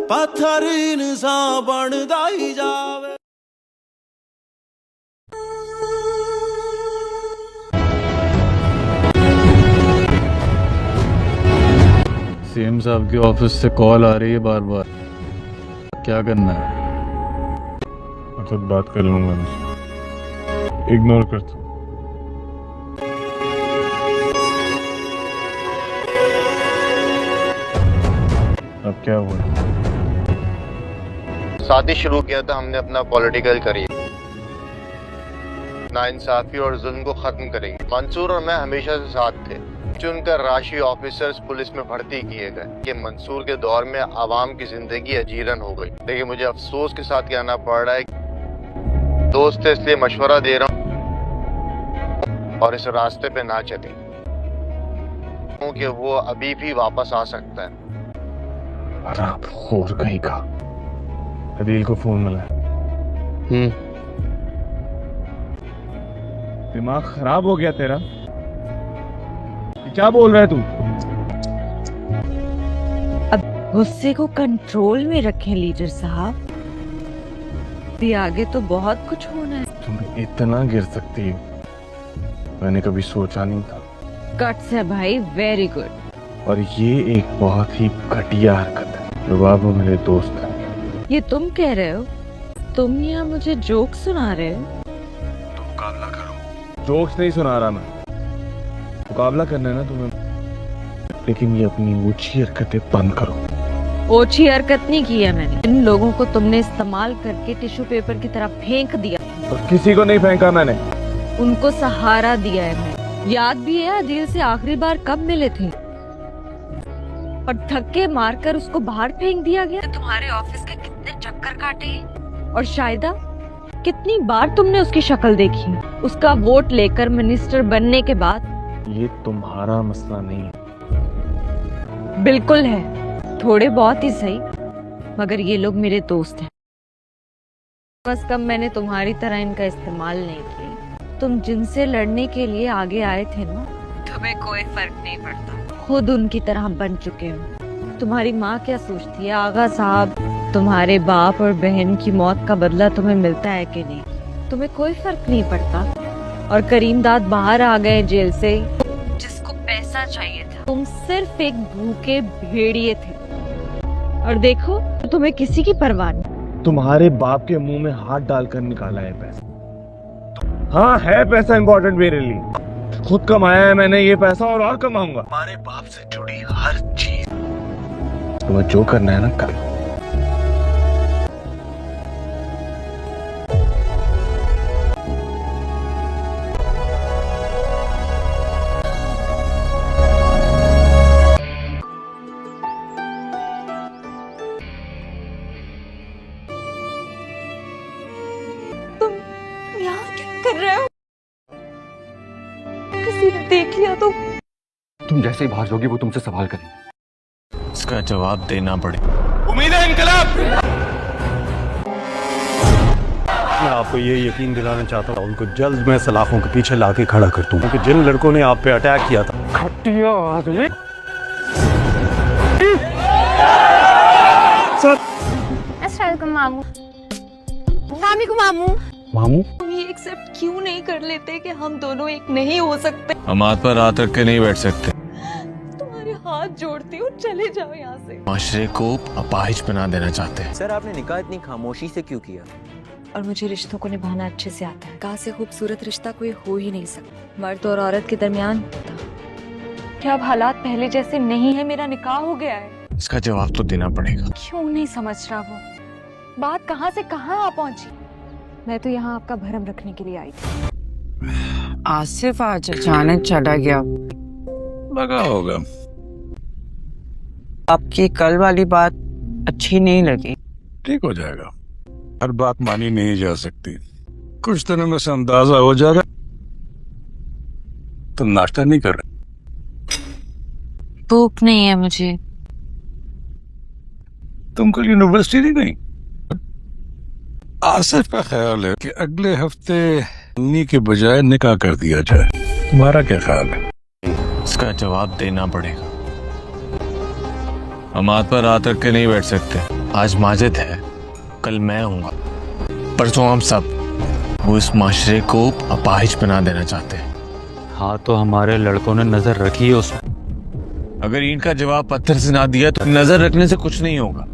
पत्थर इंसान बनदा ही जावे। सीएम साहब के ऑफिस से कॉल आ रही है बार बार, क्या करना है? मैं खुद बात कर लूंगा, इग्नोर करता हूँ। अब क्या हुआ? साथ ही शुरू किया था हमने अपना पॉलिटिकल करियर। नाइंसाफी और जुल्म को खत्म करेंगे। मंसूर और मैं हमेशा से साथ थे। चुनकर राशि ऑफिसर्स पुलिस में भर्ती किए गए कि मंसूर के दौर में आवाम की जिंदगी अजीरन हो गई। लेकिन मुझे अफसोस के साथ कहना पड़ रहा है, दोस्त है इसलिए मशवरा दे रहा हूँ और इस रास्ते पे ना चले, क्योंकि वो अभी भी वापस आ सकता है। और कहीं का अदील को फोन मिला। दिमाग खराब हो गया तेरा? क्या बोल रहा है तू? अब गुस्से को कंट्रोल में रखें लीडर साहब, भी आगे तो बहुत कुछ होना है। तुम इतना गिर सकती हो, मैंने कभी सोचा नहीं था। गट्स है भाई, वेरी गुड। और ये एक बहुत ही घटिया हरकत है। रुबाब वो मेरे दोस्त है। ये तुम कह रहे हो? तुम यहाँ मुझे जोक सुना रहे हो? तुम मुकाबला करो। जोक्स नहीं सुना रहा मैं, मुकाबला करना है ना तुम्हें, लेकिन ये अपनी ऊंची हरकतें बंद करो। ओछी हरकत नहीं की है मैंने। इन लोगों को तुमने इस्तेमाल करके टिश्यू पेपर की तरह फेंक दिया। और किसी को नहीं फेंका मैंने, उनको सहारा दिया है मैंने। याद भी है अदील से आखिरी बार कब मिले थे? और धक्के मारकर उसको बाहर फेंक दिया गया। तुम्हारे ऑफिस के कितने चक्कर काटे, और शायदा कितनी बार तुमने उसकी शक्ल देखी उसका वोट लेकर मिनिस्टर बनने के बाद। ये तुम्हारा मसला नहीं है। बिल्कुल है, थोड़े बहुत ही सही, मगर ये लोग मेरे दोस्त हैं। बस कम मैंने तुम्हारी तरह इनका इस्तेमाल नहीं किया। तुम जिनसे लड़ने के लिए आगे आए थे ना, तुम्हें कोई फर्क नहीं पड़ता। खुद उनकी तरह बन चुके हो। तुम्हारी माँ क्या सोचती है आगा साहब? तुम्हारे बाप और बहन की मौत का बदला तुम्हें मिलता है कि नहीं? तुम्हें कोई फर्क नहीं पड़ता। और करीम दाद बाहर आ गए जेल से, जिसको पैसा चाहिए था। तुम सिर्फ एक भूखे भेड़िए थे, और देखो तुम्हें किसी की परवाह नहीं। तुम्हारे बाप के मुंह में हाथ डालकर निकाला है पैसा। हाँ, है पैसा इम्पोर्टेंट मेरे लिए। खुद कमाया है मैंने ये पैसा, और कमाऊंगा। हमारे बाप से जुड़ी हर चीज तुम्हें जो करना है ना कर। तुम यहाँ क्या कर रहे हो? किसी ने देख लिया तो? तुम जैसे ही बाहर जाओगी वो तुमसे सवाल करेंगे। इसका जवाब देना पड़े। उम्मीद है इनकलाब। मैं आपको ये यकीन दिलाना चाहता हूँ, उनको जल्द मैं सलाखों के पीछे लाके खड़ा कर दूं, क्योंकि जिन लड़कों ने आप पे अटैक किया था। खट्टिया आ गई। अस्सलाम वालेकुम मामू। मामी को मामू। मामू, तुम ये एक्सेप्ट क्यों नहीं कर लेते कि हम दोनों एक नहीं हो सकते? हम हाथ पर हाथ रख के नहीं बैठ सकते। तुम्हारे हाथ जोड़ती हूँ, चले जाओ यहाँ से। माशरे को अपाहिज बना देना चाहते हैं। सर, आपने निकाह इतनी खामोशी से क्यों किया? और मुझे रिश्तों को निभाना अच्छे से आता है। कहा से खूबसूरत रिश्ता कोई हो ही नहीं सकता। मर्द और औरत के दरमियान क्या अब हालात पहले जैसे नहीं है? मेरा निकाह हो गया है। इसका जवाब तो देना पड़ेगा। क्यों नहीं समझ रहा वो? बात कहाँ से कहाँ आ पहुँची? मैं तो यहाँ आपका भरम रखने के लिए आई थी। आसिफ आज अचानक चला गया। लगा होगा। आपकी कल वाली बात अच्छी नहीं लगी। ठीक हो जाएगा, हर बात मानी नहीं जा सकती। कुछ दिनों में से अंदाजा हो जाएगा। तुम नाश्ता नहीं कर रहे? भूख नहीं है मुझे। तुम कल यूनिवर्सिटी नहीं गई? आसिफ का ख्याल है कि अगले हफ्ते अन्नी के बजाय निकाह कर दिया जाए। तुम्हारा क्या ख्याल है? इसका जवाब देना पड़ेगा। हम हाथ पर हाथ रख के नहीं बैठ सकते। आज माजिद है, कल मैं हूँगा, परसों हम सब। वो इस माशरे को अपाहिज बना देना चाहते हैं। हाँ तो हमारे लड़कों ने नजर रखी है उस अगर इनका जवाब पत्थर से ना दिया तो नजर रखने से कुछ नहीं होगा,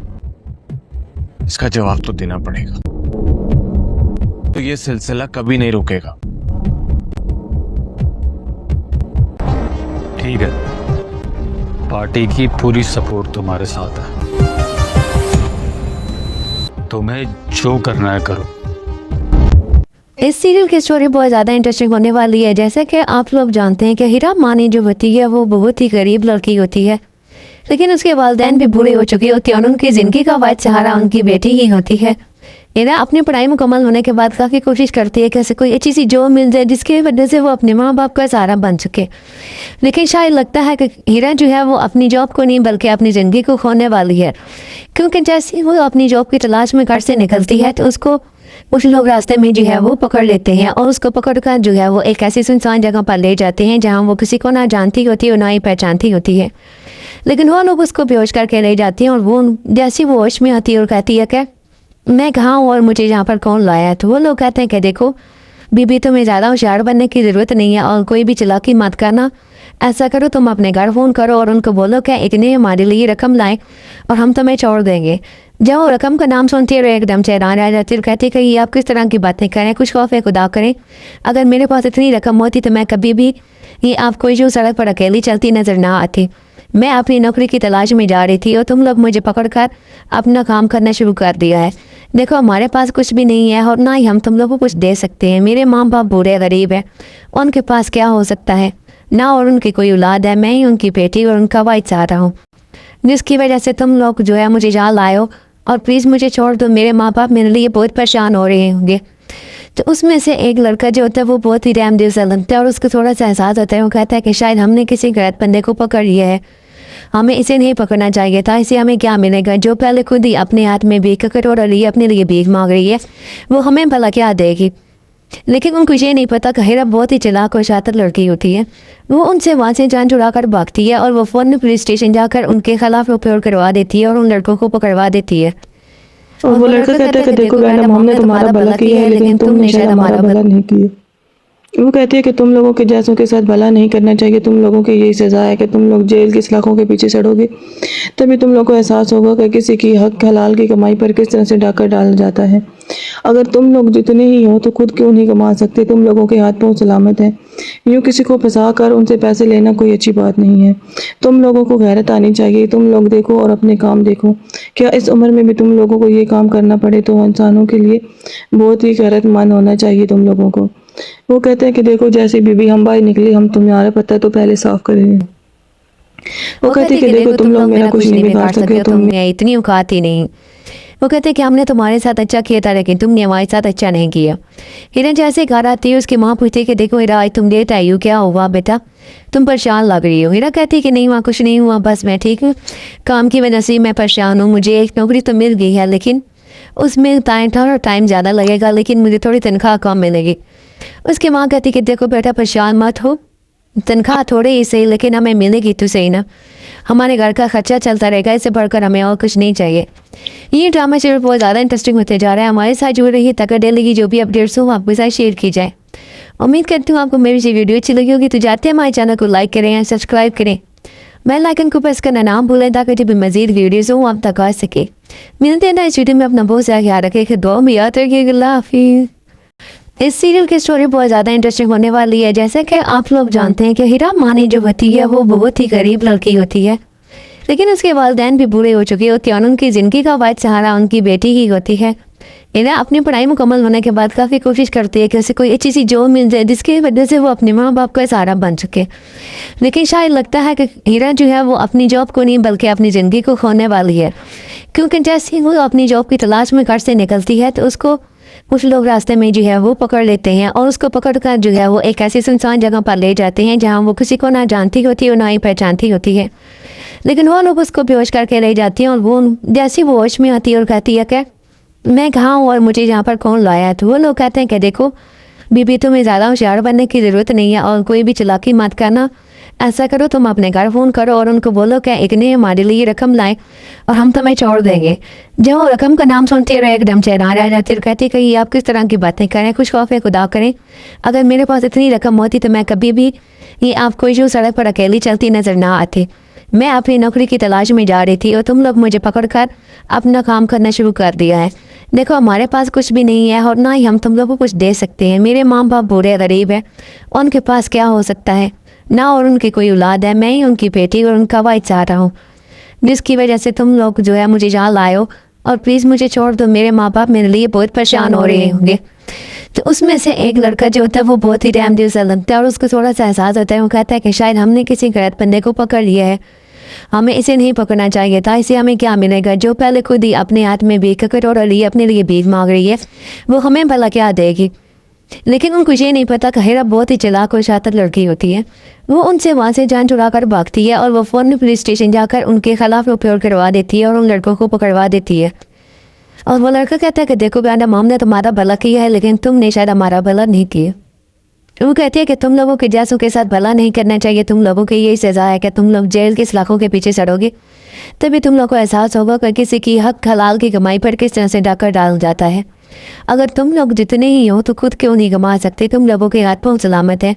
इसका जवाब तो देना पड़ेगा। तो ये सिलसिला कभी नहीं रुकेगा। ठीक है, पार्टी की पूरी सपोर्ट तुम्हारे साथ है, तुम्हें जो करना है करो। इस सीरियल की स्टोरी बहुत ज़्यादा इंटरेस्टिंग होने वाली है। जैसे कि आप लोग जानते हैं कि हीरा मानी जो होती है वो बहुत ही गरीब लड़की होती है, लेकिन उसके वालिदैन भी बूढ़े हो चुके होते हैं और उनकी ज़िंदगी का वाहिद सहारा उनकी बेटी ही होती है। हीरा अपनी पढ़ाई मुकम्मल होने के बाद काफ़ी कोशिश करती है कि ऐसे कोई अच्छी सी जॉब मिल जाए जिसकी वजह से वो अपने माँ बाप का सहारा बन सके, लेकिन शायद लगता है कि हीरा जो है वो अपनी जॉब को नहीं बल्कि अपनी ज़िंदगी को खोने वाली है, क्योंकि जैसे ही वो अपनी जॉब की तलाश में घर से निकलती है तो उसको कुछ लोग रास्ते में जो है वो पकड़ लेते हैं और उसको पकड़ कर जो है वो एक ऐसी सुनसान जगह पर ले जाते हैं जहाँ वो किसी को ना जानती होती और ना ही पहचानती होती है। लेकिन वो लोग उसको बेहोश करके ले जाते हैं और वो जैसी वो होश में आती है और कहती है कि मैं कहाँ हूँ और मुझे यहाँ पर कौन लाया है, तो वो लोग कहते हैं कि देखो बीबी, तुम्हें ज़्यादा होशियार बनने की ज़रूरत नहीं है और कोई भी चालाकी मत करना। ऐसा करो, तुम अपने घर फ़ोन करो और उनको बोलो कि इतने हमारे लिए रकम लाएं और हम तुम्हें छोड़ देंगे। जब वो रकम का नाम सुनती है और एकदम हैरान रह जाती है और कहती है कि ये आप किस तरह की बातें करें, कुछ खौफ है खुदा करें। अगर मेरे पास इतनी रकम होती तो मैं कभी भी ये आपको जो सड़क पर अकेली चलती नज़र ना आती। मैं अपनी नौकरी की तलाश में जा रही थी और तुम लोग मुझे पकड़ कर अपना काम करना शुरू कर दिया है। देखो हमारे पास कुछ भी नहीं है और ना ही हम तुम लोगों को कुछ दे सकते हैं। मेरे माँ बाप बूढ़े गरीब हैं, उनके पास क्या हो सकता है ना, और उनकी कोई औलाद है, मैं ही उनकी बेटी और उनका वाहिद सहारा हूँ, जिसकी वजह से तुम लोग जो है मुझे यहाँ लाए हो और प्लीज़ मुझे छोड़ दो। मेरे माँ बाप मेरे लिए बहुत परेशान हो रहे होंगे। तो उसमें से एक लड़का जो होता है वो बहुत ही रहमदिल सा लगता है और उसको थोड़ा सा एहसास होता है। वो कहता है कि शायद हमने किसी गलत बंदे को पकड़ लिया है, हमें इसे नहीं पकड़ना चाहिए था। इसे हमें क्या मिलेगा? जो पहले खुद ही अपने हाथ में भीख का कटोरा लिए अपने लिए भीख मांग रही है, वो हमें भला क्या देगी? लेकिन उनको ये नहीं पता कि हीरा बहुत ही चालाक और शातिर लड़की होती है। वो उनसे वहाँ से जान छुड़ा कर भागती है और वो फ़ौरन पुलिस स्टेशन जाकर उनके खिलाफ रिपोर्ट करवा देती है और उन लड़कों को पकड़वा देती है। और वो लड़का कहता है कि देखो मैडम, हमने तुम्हारा भला किया है लेकिन तुमने शायद हमारा भला नहीं किया। वो कहती है कि तुम लोगों के जैसों के साथ भला नहीं करना चाहिए, तुम लोगों की यही सज़ा है कि तुम लोग जेल की सलाखों के पीछे चढ़ोगे, तभी तुम लोगों को एहसास होगा कि किसी की हक हलाल की कमाई पर किस तरह से डाका डाला जाता है। अगर तुम लोग जितने ही हो तो खुद क्यों नहीं कमा सकते? तुम लोगों के हाथ पाँव सलामत हैं। यूँ किसी को फंसा कर उनसे पैसे लेना कोई अच्छी बात नहीं है। तुम लोगों को गैरत आनी चाहिए। तुम लोग देखो और अपने काम देखो। क्या इस उम्र में भी तुम लोगों को ये काम करना पड़े? तो इंसानों के लिए बहुत ही गैरतमंद होना चाहिए तुम लोगों को। वो कहते हैं कि देखो जैसे बीबी हम बाहर निकली, हम तुम्हारा पता तो पहले साफ करेंगे। वो कहते हैं कि देखो तुम लोग मेरा कुछ नहीं बिगाड़ सके, तुमने इतनी औकात ही नहीं। वो कहते हैं कि हमने तुम्हारे साथ अच्छा किया था लेकिन तुमने हमारे साथ अच्छा नहीं किया। हिरन जैसे घर आती है उसकी माँ पूछती है कि देखो हीरा आज तुम लेट आई हो, क्या हुआ बेटा, तुम परेशान लग रही हो। हीरा कहती है कि नहीं वहाँ कुछ नहीं हुआ, बस मैं ठीक हूँ, काम की वजह से मैं परेशान हूँ। मुझे एक नौकरी तो मिल गई है लेकिन उसमें थोड़ा टाइम ज़्यादा लगेगा, लेकिन मुझे थोड़ी तनख्वाह कम मिलेगी। उसकी माँ कहती कि देखो बेटा परेशान मत हो, तनख्वाह थोड़ी ही सही लेकिन हमें मिलेगी तो सही ना, हमारे घर का खर्चा चलता रहेगा, इससे बढ़कर हमें और कुछ नहीं चाहिए। ये ड्रामा सीरियल बहुत ज़्यादा इंटरेस्टिंग होते जा रहा है। हमारे साथ जुड़ रही है तक डेली की जो भी अपडेट्स हो वो आपके साथ शेयर की जाए। उम्मीद करती हूँ आपको मेरी ये वीडियो अच्छी लगी होगी। तो जाते हैं हमारे चैनल को लाइक करें, सब्सक्राइब करें, बेल आइकन को प्रेस करना ना भूलें ताकि जब भी मजीद वीडियोज़ हो आप तक आ सके। मिलते हैं ना इस वीडियो में, अपना बहुत सारा ख्याल रखें, दुआ में याद रखिएगा। अल्लाह हाफिज़। इस सीरियल की स्टोरी बहुत ज़्यादा इंटरेस्टिंग होने वाली है। जैसे कि आप लोग जानते हैं कि हीरा मानी जो होती है वो बहुत ही गरीब लड़की होती है, लेकिन उसके वालिदैन भी बूढ़े हो चुके होते हैं और उनकी ज़िंदगी का वाहिद सहारा उनकी बेटी ही होती है। हीरा अपनी पढ़ाई मुकम्मल होने के बाद काफ़ी कोशिश करती है कि उसे कोई अच्छी सी जॉब मिल जाए जिसकी वजह से वो अपने माँ बाप का सहारा बन सके, लेकिन शायद लगता है कि हीरा जो है वो अपनी जॉब को नहीं बल्कि अपनी ज़िंदगी को खोने वाली है, क्योंकि जैसे ही वो अपनी जॉब की तलाश में घर से निकलती है तो उसको कुछ लोग रास्ते में जो है वो पकड़ लेते हैं और उसको पकड़ कर जो है वो एक ऐसी सुनसान जगह पर ले जाते हैं जहाँ वो किसी को ना जानती होती और ना ही पहचानती होती है। लेकिन वो लोग उसको बेहोश करके ले जाती हैं और वो जैसी वो होश में आती है और कहती है कि मैं कहाँ हूँ और मुझे यहाँ पर कौन लाया है। तो वो लोग कहते हैं कि देखो बीबी, तुम्हें ज़्यादा होशियार बनने की ज़रूरत नहीं है और कोई भी चालाकी मत करना। ऐसा करो, तुम अपने घर फ़ोन करो और उनको बोलो कि इतने हमारे लिए रकम लाए और हम तुम्हें छोड़ देंगे। जब वो रकम का नाम सुनते रहे एकदम चेहरा रह जाती और कहती कि ये आप किस तरह की बातें करें, कुछ खौफ खुदा करें। अगर मेरे पास इतनी रकम होती तो मैं कभी भी ये आपको जो सड़क पर अकेली चलती नज़र ना आती। मैं अपनी नौकरी की तलाश में जा रही थी और तुम लोग मुझे पकड़ कर अपना काम करना शुरू कर दिया है। देखो हमारे पास कुछ भी नहीं है और ना ही हम तुम लोगों को कुछ दे सकते हैं। मेरे माँ बाप बूढ़े गरीब है, उनके पास क्या हो सकता है ना, और उनकी कोई औलाद है। मैं ही उनकी बेटी और उनका वाइफ चाह रहा हूँ, जिसकी वजह से तुम लोग जो है मुझे यहाँ लाए हो। और प्लीज़ मुझे छोड़ दो, मेरे माँ बाप मेरे लिए बहुत परेशान हो रहे होंगे। तो उसमें से एक लड़का जो होता है वो बहुत ही रहमदिल सा लगता है और उसको थोड़ा सा एहसास होता है। वो कहता है कि शायद हमने किसी गलत बंदे को पकड़ लिया है, हमें इसे नहीं पकड़ना चाहिए था। इसे हमें क्या मिलेगा? जो पहले खुद ही अपने हाथ में भीख कटोरा लिए अपने लिए भीख मांग रही है, वो हमें भला क्या देगी? लेकिन उनको ये नहीं पता कि हीरा बहुत ही चालाक और शातिर लड़की होती है। वो उनसे वहाँ से जान छुड़ा कर भागती है और वो फ़ौरन पुलिस स्टेशन जाकर उनके खिलाफ रिपोर्ट करवा देती है और उन लड़कों को पकड़वा देती है। और वो लड़का कहता है कि देखो बेटा, मॉम ने तुम्हारा भला किया है लेकिन तुमने शायद हमारा भला नहीं किया। वो कहती है कि तुम लोगों के जैसों के साथ भला नहीं करना चाहिए, तुम लोगों की यही सज़ा है कि तुम लोग जेल के सलाखों के पीछे सड़ोगे। तभी तुम लोग को एहसास होगा कि किसी की हक हलाल की कमाई पर किस तरह से डाका डाल जाता है। अगर तुम लोग जितने ही हो तो खुद क्यों नहीं कमा सकते? तुम लोगों के हाथ पांव सलामत है।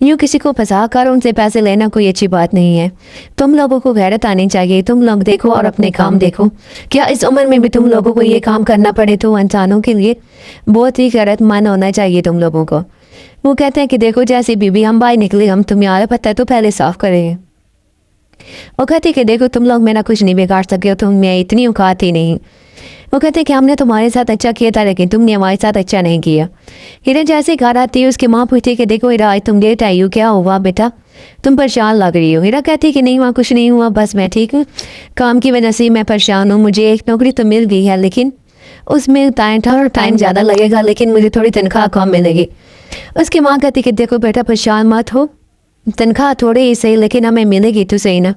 यूँ किसी को फंसा कर उनसे पैसे लेना कोई अच्छी बात नहीं है। तुम लोगों को गैरत आनी चाहिए। तुम लोग देखो और अपने काम देखो। क्या इस उम्र में भी तुम लोगों को ये काम करना पड़े? तो इंसानों के लिए बहुत ही गैरतमंद होना चाहिए तुम लोगों को। वो कहते हैं कि देखो जैसे बीबी हम बाहर निकले, हम तुम्हारा पता तो पहले साफ करेंगे। वो कहते हैं कि देखो तुम लोग मेरा कुछ नहीं बिगाड़ सके हो, तुम्हें इतनी औकात ही नहीं। वो कहते हैं कि हमने तुम्हारे साथ अच्छा किया था लेकिन तुमने हमारे साथ अच्छा नहीं किया। हीरा जैसे घर आती है उसकी माँ पूछती है कि देखो हीरा आज तुम लेट आई हो, क्या हुआ बेटा, तुम परेशान लग रही हो। हीरा कहती है कि नहीं वहाँ कुछ नहीं हुआ, बस मैं ठीक हूँ, काम की वजह से मैं परेशान हूँ। मुझे एक नौकरी तो मिल गई है लेकिन उसमें टाइम ज़्यादा लगेगा, लेकिन मुझे थोड़ी तनख्वाह कम मिलेगी। उसकी माँ कहती कि देखो बेटा परेशान मत हो, तनख्वाह थोड़ी ही सही लेकिन हमें मिलेगी तो सही ना,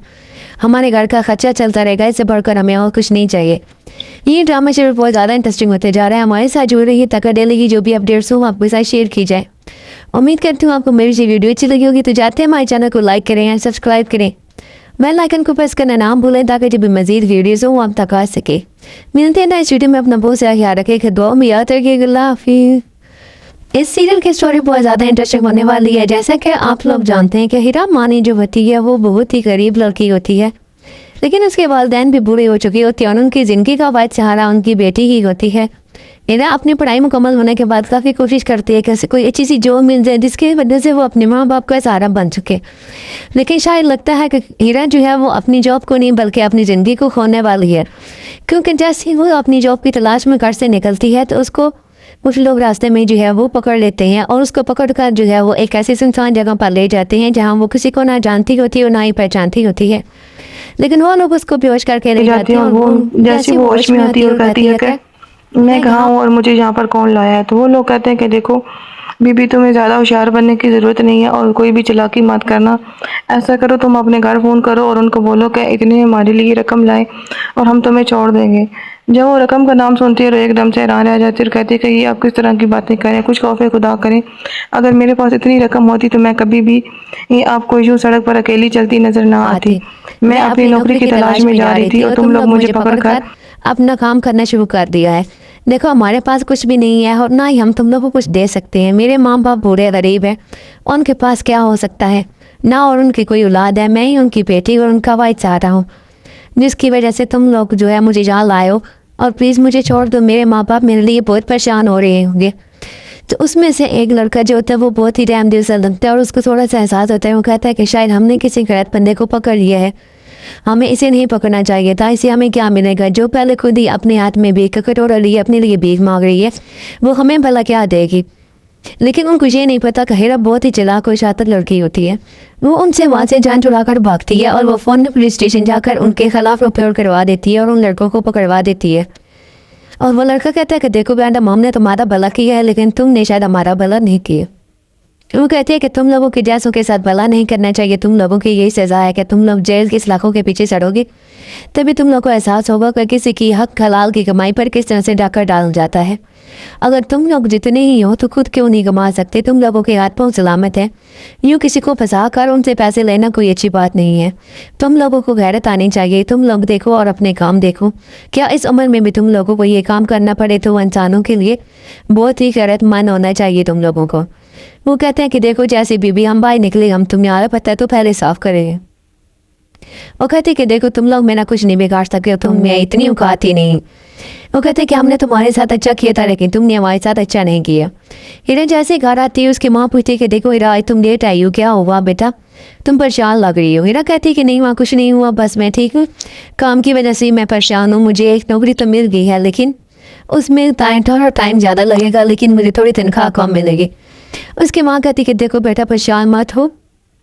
हमारे घर का खर्चा चलता रहेगा, इससे बढ़कर हमें और कुछ नहीं चाहिए। ये ड्रामा शेयर बहुत ज़्यादा इंटरेस्टिंग होते जा रहा है। हमारे साथ जुड़ रही है तक डेली की जो भी अपडेट्स हो आपके साथ शेयर की जाए। उम्मीद करती हूँ आपको मेरी ये वीडियो अच्छी लगी होगी। तो जाते हैं हमारे चैनल को लाइक करें या सब्सक्राइब करें, बेल आइकन को प्रेस करना ना भूलें ताकि जब भी मजीद वीडियोज़ हो आप तक आ सके। मिलते हैं नेक्स्ट वीडियो में, अपना बहुत सारा ख्याल रखें, दुआ में याद रखिएगा। अल्लाह हाफिज़। इस सीरियल की स्टोरी बहुत ज़्यादा इंटरेस्टिंग होने वाली है। जैसा कि आप लोग जानते हैं कि हीरा मानी जो होती है वो बहुत ही गरीब लड़की होती है, लेकिन उसके वालिदैन भी बूढ़े हो चुके होते हैं और उनकी ज़िंदगी का वाहिद सहारा उनकी बेटी ही होती है। हीरा अपनी पढ़ाई मुकम्मल होने के बाद काफ़ी कोशिश करती है कि कोई अच्छी सी जॉब मिल जाए जिसकी वजह से वो अपने माँ बाप का सहारा बन चुके, लेकिन शायद लगता है कि हीरा जो है वो अपनी जॉब को नहीं बल्कि अपनी ज़िंदगी को खोने वाली है। क्योंकि जैसे ही वो अपनी जॉब की तलाश में घर से निकलती है तो उसको कुछ लोग रास्ते में जो है वो पकड़ लेते हैं और उसको पकड़ कर जो है वो एक ऐसी सुनसान जगह पर ले जाते हैं जहाँ वो किसी को ना जानती होती है और ना ही पहचानती होती है। लेकिन वो लोग उसको बेहोश करके ले जाते हैं और वो जैसे वो होश में आती है और कहती है कि मैं कहाँ हूँ और मुझे यहाँ पर कौन लाया है। तो वो लोग कहते हैं कि देखो बीबी तुम्हें ज़्यादा होशियार बनने की ज़रूरत नहीं है और कोई भी चालाकी मत करना। ऐसा करो तुम अपने घर फ़ोन करो और उनको बोलो कि इतने हमारे लिए रकम लाए और हम तुम्हें छोड़ देंगे। जब वो रकम का नाम सुनती है तो एकदम से हैरान रह जाती है और कहती है कि ये आप किस तरह की बातें करें, कुछ खौफ खुदा करें। अगर मेरे पास इतनी रकम होती तो मैं कभी भी आपको यूँ सड़क पर अकेली चलती नज़र ना आती। मैं अपनी नौकरी की तलाश में जा रही थी और तुम लोग मुझे पकड़ कर अपना काम करना शुरू कर दिया है। देखो हमारे पास कुछ भी नहीं है और ना ही हम तुम लोगों को कुछ दे सकते हैं। मेरे माँ बाप बूढ़े गरीब है, उनके पास क्या हो सकता है ना, और उनकी कोई औलाद है। मैं ही उनकी बेटी और उनका वाइफ चाह रहा हूँ, जिसकी वजह से तुम लोग जो है मुझे यहाँ लाए हो। और प्लीज़ मुझे छोड़ दो, मेरे माँ बाप मेरे लिए बहुत परेशान हो रहे होंगे। तो उसमें से एक लड़का जो होता है वो बहुत ही रहमदिल सा लगता है और उसको थोड़ा सा एहसास होता है। वो कहता है कि शायद हमने किसी गलत बंदे को पकड़ लिया है, हमें इसे नहीं पकड़ना चाहिए था, इसे हमें क्या मिलेगा? जो पहले खुद ही अपने हाथ में भीख कटोरा लिए अपने लिए भीख मांग रही है, वो हमें भला क्या देगी? लेकिन उनको ये नहीं पता कि हीरा बहुत ही चालाक और शातिर लड़की होती है। वो उनसे वहाँ से जान छुड़ा कर भागती है और वो फ़ौरन पुलिस स्टेशन जाकर उनके खिलाफ रिपोर्ट करवा देती है और उन लड़कों को पकड़वा देती है। और वो लड़का कहता है कि देखो बेटा, मॉम ने तुम्हारा भला किया है लेकिन तुमने शायद हमारा भला नहीं किया। वो कहती है कि तुम लोगों के जैसों के साथ भला नहीं करना चाहिए, तुम लोगों की यही सज़ा है कि तुम लोग जेल की सलाखों के पीछे चढ़ोगे। तभी तुम लोग को एहसास होगा कि किसी की हक हलाल की कमाई पर किस तरह से डाका डाल जाता है। अगर तुम लोग जितने ही हो तो खुद क्यों नहीं कमा सकते, तुम लोगों के हाथ पाँव सलामत है। यूँ किसी को फंसा कर उनसे पैसे लेना कोई अच्छी बात नहीं है। तुम लोगों को गैरत आनी चाहिए। तुम लोग देखो और अपने काम देखो। क्या इस उम्र में भी तुम लोगों को ये काम करना पड़े तो इंसानों के लिए बहुत ही गैरतमंद होना चाहिए तुम लोगों को। वो कहते हैं कि देखो जैसे बीबी हम बाहर निकले, हम तुम्हारा पता तो पहले साफ करेंगे। वो कहते कि देखो तुम लोग मेरा कुछ नहीं बिगाड़ सके, तुम में इतनी औकात ही नहीं। वो कहते कि हमने तुम्हारे साथ अच्छा किया था लेकिन तुमने हमारे साथ अच्छा नहीं किया। हिरन जैसे घर आती है उसकी माँ पूछती कि देखो हिरा आज तुम लेट आई हो, क्या हुआ बेटा, तुम परेशान लग रही हो। हिरा कहती कि नहीं वहाँ कुछ नहीं हुआ, बस मैं ठीक हूँ, काम की वजह से मैं परेशान हूँ। मुझे एक नौकरी तो मिल गई है लेकिन उसमें टाइम ज़्यादा लगेगा, लेकिन मुझे थोड़ी तनख्वाह कम मिलेगी। उसकी माँ कहती कि देखो बेटा परेशान मत हो,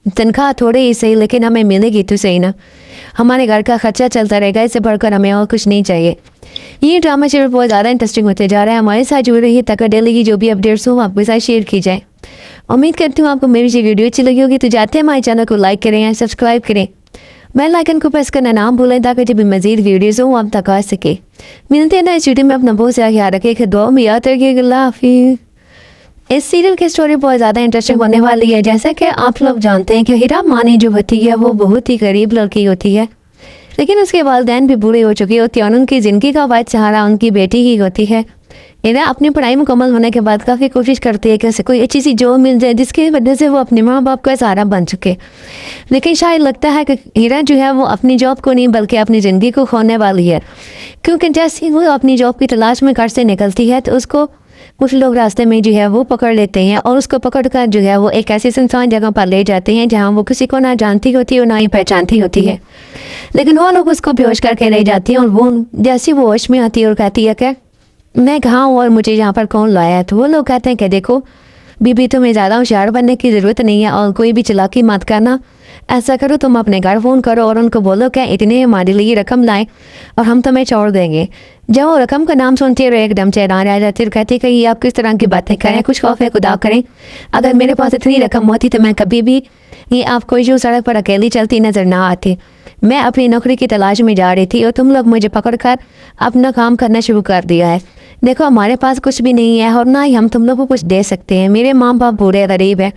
तनख्वाह थोड़ी ही सही लेकिन हमें मिलेगी तो सही ना, हमारे घर का खर्चा चलता रहेगा, इससे बढ़कर हमें और कुछ नहीं चाहिए। ये ड्रामा शेयर बहुत ज़्यादा इंटरेस्टिंग होते जा रहा है। हमारे साथ जुड़ रही है तक डेली की जो भी अपडेट्स हो आपके साथ शेयर की जाए। उम्मीद करती हूँ आपको मेरी ये वीडियो अच्छी लगी होगी। तो जाते हैं हमारे चैनल को लाइक करें या सब्सक्राइब करें, बेल आइकन को प्रेस करना ना भूलें ताकि जब भी मज़ीद वीडियोज़ हो आप तक आ सके। मिलते हैं ना इस वीडियो में, अपना बहुत सारा ख्याल रखें, दुआ में याद रखिएगा। अल्लाह हाफिज़। इस सीरियल की स्टोरी बहुत ज़्यादा इंटरेस्टिंग होने वाली है। जैसा कि आप लोग जानते हैं कि हीरा मानी जो होती है वो बहुत ही गरीब लड़की होती है, लेकिन उसके वालिदैन भी बूढ़े हो चुके होते हैं और उनकी ज़िंदगी का वाहिद सहारा उनकी बेटी ही होती है। हीरा अपनी पढ़ाई मुकम्मल होने के बाद काफ़ी कोशिश करती है कि उसे कोई अच्छी सी जॉब मिल जाए जिसकी वजह से वो अपने माँ बाप का सहारा बन चुके, लेकिन शायद लगता है कि हीरा जो है वो अपनी जॉब को नहीं बल्कि अपनी ज़िंदगी को खोने वाली है। क्योंकि जैसे ही वो अपनी जॉब की तलाश में घर से निकलती है तो उसको कुछ लोग रास्ते में जो है वो पकड़ लेते हैं और उसको पकड़ कर जो है वो एक ऐसी सुनसान जगह पर ले जाते हैं जहाँ वो किसी को ना जानती होती है और ना ही पहचानती होती है। लेकिन वो लोग उसको बेहोश करके ले जाती हैं और वो जैसे वो होश में आती है और कहती है कि मैं कहाँ हूँ और मुझे यहाँ पर कौन लाया है। तो वो लोग कहते हैं कि देखो बीबी तुम्हें ज़्यादा होशियार बनने की ज़रूरत नहीं है और कोई भी चालाकी मत करना। ऐसा करो तुम अपने घर फ़ोन करो और उनको बोलो क्या इतने हमारे लिए रकम लाए और हम तुम्हें छोड़ देंगे। जब वो रकम का नाम सुनती है एकदम चेहराने आ जाती है, कहती कि ये आप किस तरह की बातें करें, कुछ खौफ है खुदा करें। अगर मेरे पास इतनी रकम होती तो मैं कभी भी ये आपको जो सड़क पर अकेली चलती नज़र ना आती। मैं अपनी नौकरी की तलाश में जा रही थी और तुम लोग मुझे पकड़ कर अपना काम करना शुरू कर दिया है। देखो हमारे पास कुछ भी नहीं है और ना ही हम तुम लोग को कुछ दे सकते हैं। मेरे माँ बाप बूढ़े गरीब है,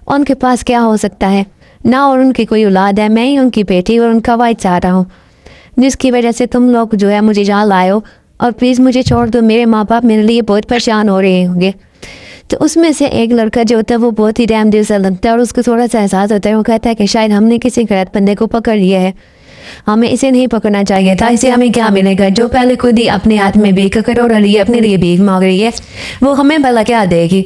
उनके पास क्या हो सकता है ना, और उनकी कोई औलाद है, मैं ही उनकी बेटी और उनका वाइद चाह रहा हूँ, जिसकी वजह से तुम लोग जो है मुझे यहाँ लाए हो और प्लीज़ मुझे छोड़ दो। मेरे माँ बाप मेरे लिए बहुत परेशान हो रहे होंगे। तो उसमें से एक लड़का जो होता है वो बहुत ही रहम दिल सा लगता है और उसको थोड़ा सा एहसास होता है। वो कहता है कि शायद हमने किसी गलत बंदे को पकड़ लिया है, हमें इसे नहीं पकड़ना चाहिए था। इसे हमें क्या मिलेगा, जो पहले खुद ही अपने हाथ में भीख कर रही है, अपने लिए भीख मांग रही है, वो हमें भला क्या देगी।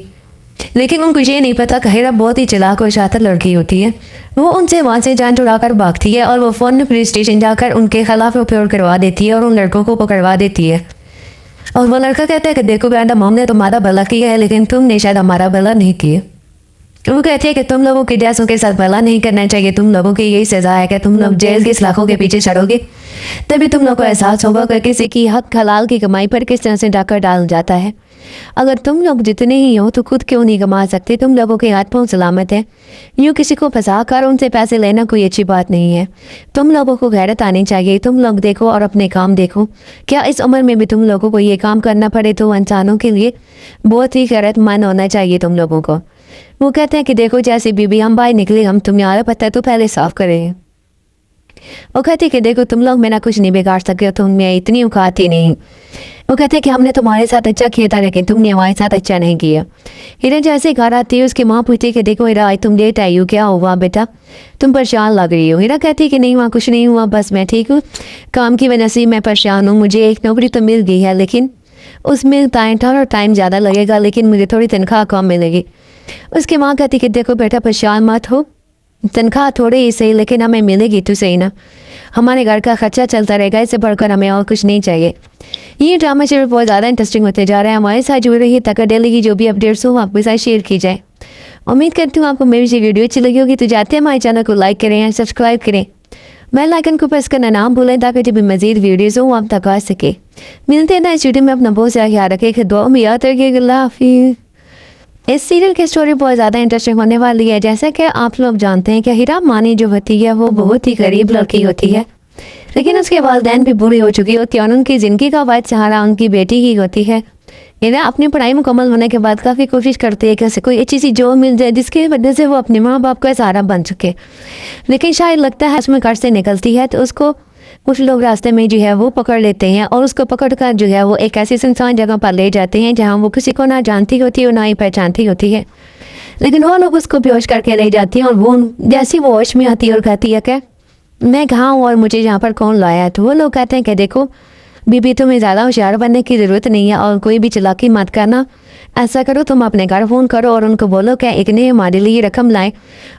लेकिन उनको ये नहीं पता कि हीरा बहुत ही चालाक और शातिर लड़की होती है। वो उनसे वहाँ से जान छुड़ा कर भागती है और वो फ़ौरन पुलिस स्टेशन जाकर उनके खिलाफ रिपोर्ट करवा देती है और उन लड़कों को पकड़वा देती है। और वो लड़का कहता है कि देखो मैडम हमने तुम्हारा भला किया है लेकिन तुमने शायद हमारा भला नहीं किया। वो कहती है कि तुम लोगों के जैसों के साथ भला नहीं करना चाहिए, तुम लोगों की यही सज़ा है कि तुम लोग जेल की सलाखों के पीछे चढ़ोगे। तभी तुम लोगों को एहसास होगा कि किसी की हक हलाल की कमाई पर किस तरह से डाका डाल जाता है। अगर तुम लोग जितने ही हो तो खुद क्यों नहीं कमा सकते, तुम लोगों के हाथ पाँव सलामत है। यूँ किसी को फंसा कर उनसे पैसे लेना कोई अच्छी बात नहीं है। तुम लोगों को गैरत आनी चाहिए। तुम लोग देखो और अपने काम देखो। क्या इस उम्र में भी तुम लोगों को ये काम करना पड़े तो इंसानों के लिए बहुत ही गैरतमंद होना चाहिए तुम लोगों को। वो कहते हैं कि देखो जैसे बीबी हम बाहर निकले, हम तुम्हारा पता तो पहले साफ करें। वो कहते कि देखो तुम लोग मेरा कुछ नहीं बिगाड़ सके, तुम्हें इतनी औकात ही नहीं। वो कहते कि हमने तुम्हारे साथ अच्छा किया था लेकिन तुमने हमारे साथ अच्छा नहीं किया। हीरा जैसे घर आती है उसकी माँ पूछती कि देखो हीरा आज तुम लेट आई हो, क्या हुआ बेटा, तुम परेशान लग रही हो। हीरा कहती कि नहीं वहाँ कुछ नहीं हुआ, बस मैं ठीक हूँ, काम की वजह से मैं परेशान हूँ। मुझे एक नौकरी तो मिल गई है लेकिन उसमें टाइम ज़्यादा लगेगा, लेकिन मुझे थोड़ी तनख्वाह कम मिलेगी। उसकी माँ कहती कि देखो बेटा परेशान मत हो, तनख्वाह थोड़ी ही सही लेकिन हमें मिलेगी तो सही ना, हमारे घर का खर्चा चलता रहेगा, इससे बढ़कर हमें और कुछ नहीं चाहिए। ये ड्रामा शेयर बहुत ज़्यादा इंटरेस्टिंग होते जा रहा है। हमारे साथ जुड़ रही है तक डेली की जो भी अपडेट्स हो आपके साथ शेयर की जाए। उम्मीद करती हूँ आपको मेरी ये वीडियो अच्छी लगी होगी। तो जाते हैं हमारे चैनल को लाइक करें या सब्सक्राइब करें, बेल आइकन को प्रेस करना ना भूलें ताकि जब भी मज़ीद वीडियोज़ हो आप तक आ सके। मिलते हैं ना इस वीडियो में, अपना बहुत सारा ख्याल रखें, दुआ में याद रखिएगा। अल्लाह हाफिज़। इस सीरियल की स्टोरी बहुत ज़्यादा इंटरेस्टिंग होने वाली है। जैसे कि आप लोग जानते हैं कि हीरा मानी जो होती है वो बहुत ही गरीब लड़की होती है, लेकिन उसके वालिदैन भी बुरी हो चुकी होती है और उनकी ज़िंदगी का वाहिद सहारा उनकी बेटी ही होती है। हीरा अपनी पढ़ाई मुकम्मल होने के बाद काफ़ी कोशिश करती है कि उसे कोई अच्छी सी जॉब मिल जाए जिसकी वजह से वो अपने माँ बाप का सहारा बन सके, लेकिन शायद लगता है उसमें घर से निकलती है तो उसको कुछ लोग रास्ते में जो है वो पकड़ लेते हैं और उसको पकड़ कर जो है वो एक ऐसी सुनसान जगह पर ले जाते हैं जहाँ वो किसी को ना जानती होती है और ना ही पहचानती होती है। लेकिन वो लोग उसको बेहोश करके ले जाती हैं और वो जैसी वो होश में आती है और कहती है कि मैं कहाँ हूँ और मुझे यहाँ पर कौन लाया है। तो वो लोग कहते हैं कि देखो बीबी, तुम्हें ज़्यादा होशियार बनने की ज़रूरत नहीं है और कोई भी चालाकी मत करना। ऐसा करो, तुम अपने घर फ़ोन करो और उनको बोलो कि एक ने हमारे लिए रकम लाए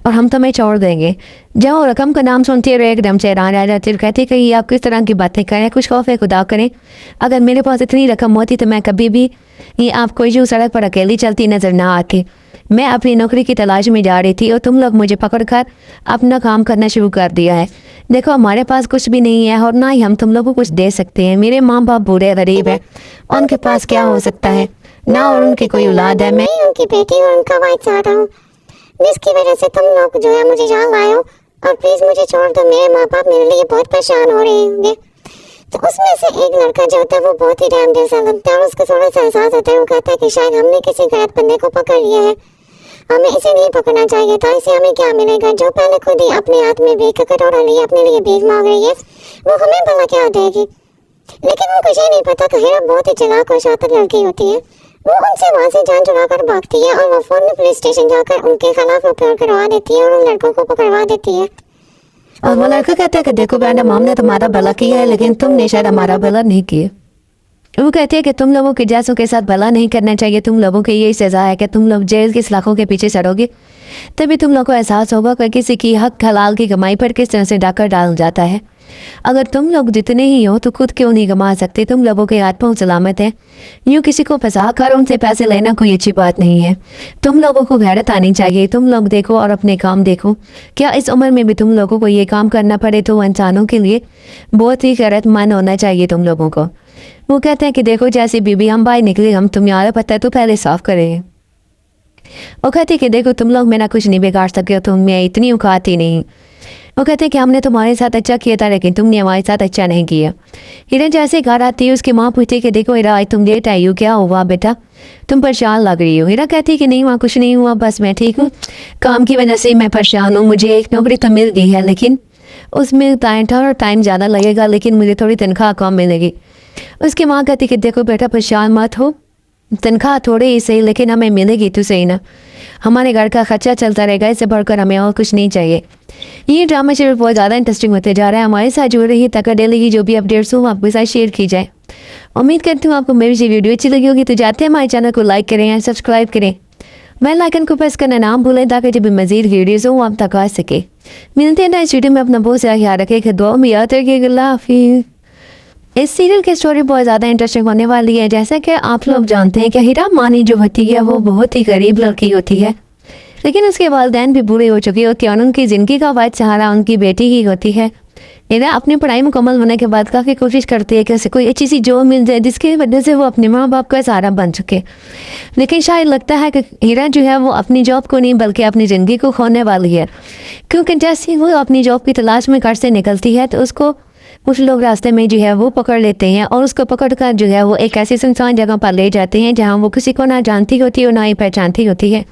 और हम तुम्हें छोड़ देंगे। जब वो रकम का नाम सुनती है एकदम से हैरान रह जाती है, कहती है कि ये आप किस तरह की बातें करें, कुछ खौफ खुदा करें। अगर मेरे पास इतनी रकम होती तो मैं कभी भी ये आपको यूँ सड़क पर अकेली चलती नज़र ना आती। मैं अपनी नौकरी की तलाश में जा रही थी और तुम लोग मुझे पकड़ कर अपना काम करना शुरू कर दिया है। देखो हमारे पास कुछ भी नहीं है और ना ही हम तुम लोगों को कुछ दे सकते हैं। मेरे माँ बाप बूढ़े गरीब है, उनके पास क्या हो सकता है ना, और उनकी कोई औलाद है। मैं उनकी बेटी और उनका वाइफ चाहता हूँ, जिसकी वजह से तुम लोग जो है मुझे यहाँ लाए हो और प्लीज़ मुझे छोड़ दो। मेरे माँ बाप मेरे लिए बहुत परेशान हो रहे होंगे। तो उसमें से एक लड़का जो होता है वो बहुत ही डैम जैसा लगता है और उसको थोड़ा सा एहसास होता है। वो कहता है कि शायद हमने किसी गलत बंदे को पकड़ लिया है, हमें इसे नहीं पकड़ना चाहिए था। इसे हमें क्या मिलेगा? जो पहले खुद ही अपने हाथ में बेच कटोरा लिए अपने लिए भीख मांग रही है, वो हमें भला क्या देगी? लेकिन उनको ये नहीं पता कि हीरा बहुत ही चालाक और शातिर लड़की होती है। वो उनसे वहाँ से जान छुड़ा कर भागती है और वो फ़ौरन में पुलिस स्टेशन जाकर उनके खिलाफ रिपोर्ट करवा देती है और उन लड़कों को पकड़वा देती है। और वो लड़का कहता है कि देखो मैडम, हमने तुम्हारा भला किया है लेकिन तुमने शायद हमारा भला नहीं किया। वो कहती है कि तुम लोगों के जैसों के साथ भला नहीं करना चाहिए, तुम लोगों की यही सज़ा है कि तुम लोग जेल की सलाखों के पीछे सड़ोगे। तभी तुम लोगों को एहसास होगा कि किसी की हक हलाल की कमाई पर किस तरह से डाका डाल जाता है। अगर तुम लोग जितने ही हो तो खुद क्यों नहीं कमा सकते? तुम लोगों के हाथ पाँव सलामत है। यूँ किसी को फंसा कर उनसे पैसे लेना कोई अच्छी बात नहीं है। तुम लोगों को गैरत आनी चाहिए। तुम लोग देखो और अपने काम देखो। क्या इस उम्र में भी तुम लोगों को ये काम करना पड़े तो इंसानों के लिए बहुत ही गैरतमंद होना चाहिए तुम लोगों को। वो कहते हैं कि देखो जैसे बीबी हम बाहर निकले, हम तुम्हारा पता है तो पहले साफ करें। वो कहते हैं कि देखो तुम लोग मेरा कुछ नहीं बिगाड़ सके हो, तुम मैं इतनी औकात ही नहीं। वो कहते हैं कि हमने तुम्हारे साथ अच्छा किया था लेकिन तुमने हमारे साथ अच्छा नहीं किया। हिरन जैसे घर आती है उसकी माँ पूछती है कि देखो हीरा आज तुम लेट आई हो, क्या हुआ बेटा, तुम परेशान लग रही हो। हीरा कहती है कि नहीं वहाँ कुछ नहीं हुआ, बस मैं ठीक हूँ, काम की वजह से मैं परेशान हूँ। मुझे एक नौकरी तो मिल गई है लेकिन उसमें टाइम ज़्यादा लगेगा, लेकिन मुझे थोड़ी तनख्वाह कम मिलेगी। उसकी माँ कहती कि देखो बेटा परेशान मत हो, तनख्वाह थोड़ी ही सही लेकिन हमें मिलेगी तो सही ना, हमारे घर का खर्चा चलता रहेगा, इससे बढ़कर हमें और कुछ नहीं चाहिए। ये ड्रामा शेयर बहुत ज़्यादा इंटरेस्टिंग होते जा रहा है। हमारे साथ जुड़ रही तक डेली की जो भी अपडेट्स हो आपके साथ शेयर की जाए। उम्मीद करती हूँ आपको मेरी ये वीडियो अच्छी लगी होगी। तो जाते हैं हमारे चैनल को लाइक करें या सब्सक्राइब करें, बेल आइकन को प्रेस करना ना भूलें ताकि जब भी मजीद वीडियोज़ हो आप तक आ सके। मिलते हैं इस वीडियो में, अपना बहुत सारा ख्याल रखें, दुआ में याद रखिएगा। अल्लाह हाफिज़। इस सीरियल की स्टोरी बहुत ज़्यादा इंटरेस्टिंग होने वाली है। जैसा कि आप लोग जानते हैं कि हीरा मानी जो होती है वो बहुत ही गरीब लड़की होती है, लेकिन उसके वालिदैन भी बूढ़े हो चुके होते हैं और उनकी ज़िंदगी का वाहिद सहारा उनकी बेटी ही होती है। हीरा अपनी पढ़ाई मुकम्मल होने के बाद काफ़ी कोशिश करती है कि उसे कोई अच्छी सी जॉब मिल जाए जिसकी वजह से वो अपने माँ बाप का सहारा बन सके, लेकिन शायद लगता है कि हीरा जो है वो अपनी जॉब को नहीं बल्कि अपनी ज़िंदगी को खोने वाली है, क्योंकि जैसे ही वो अपनी जॉब की तलाश में घर से निकलती है तो उसको कुछ लोग रास्ते में जो है वो पकड़ लेते हैं और उसको पकड़ कर जो है वो एक ऐसी सुनसान जगह पर ले जाते हैं जहाँ वो किसी को ना जानती होती और ना ही पहचानती होती है।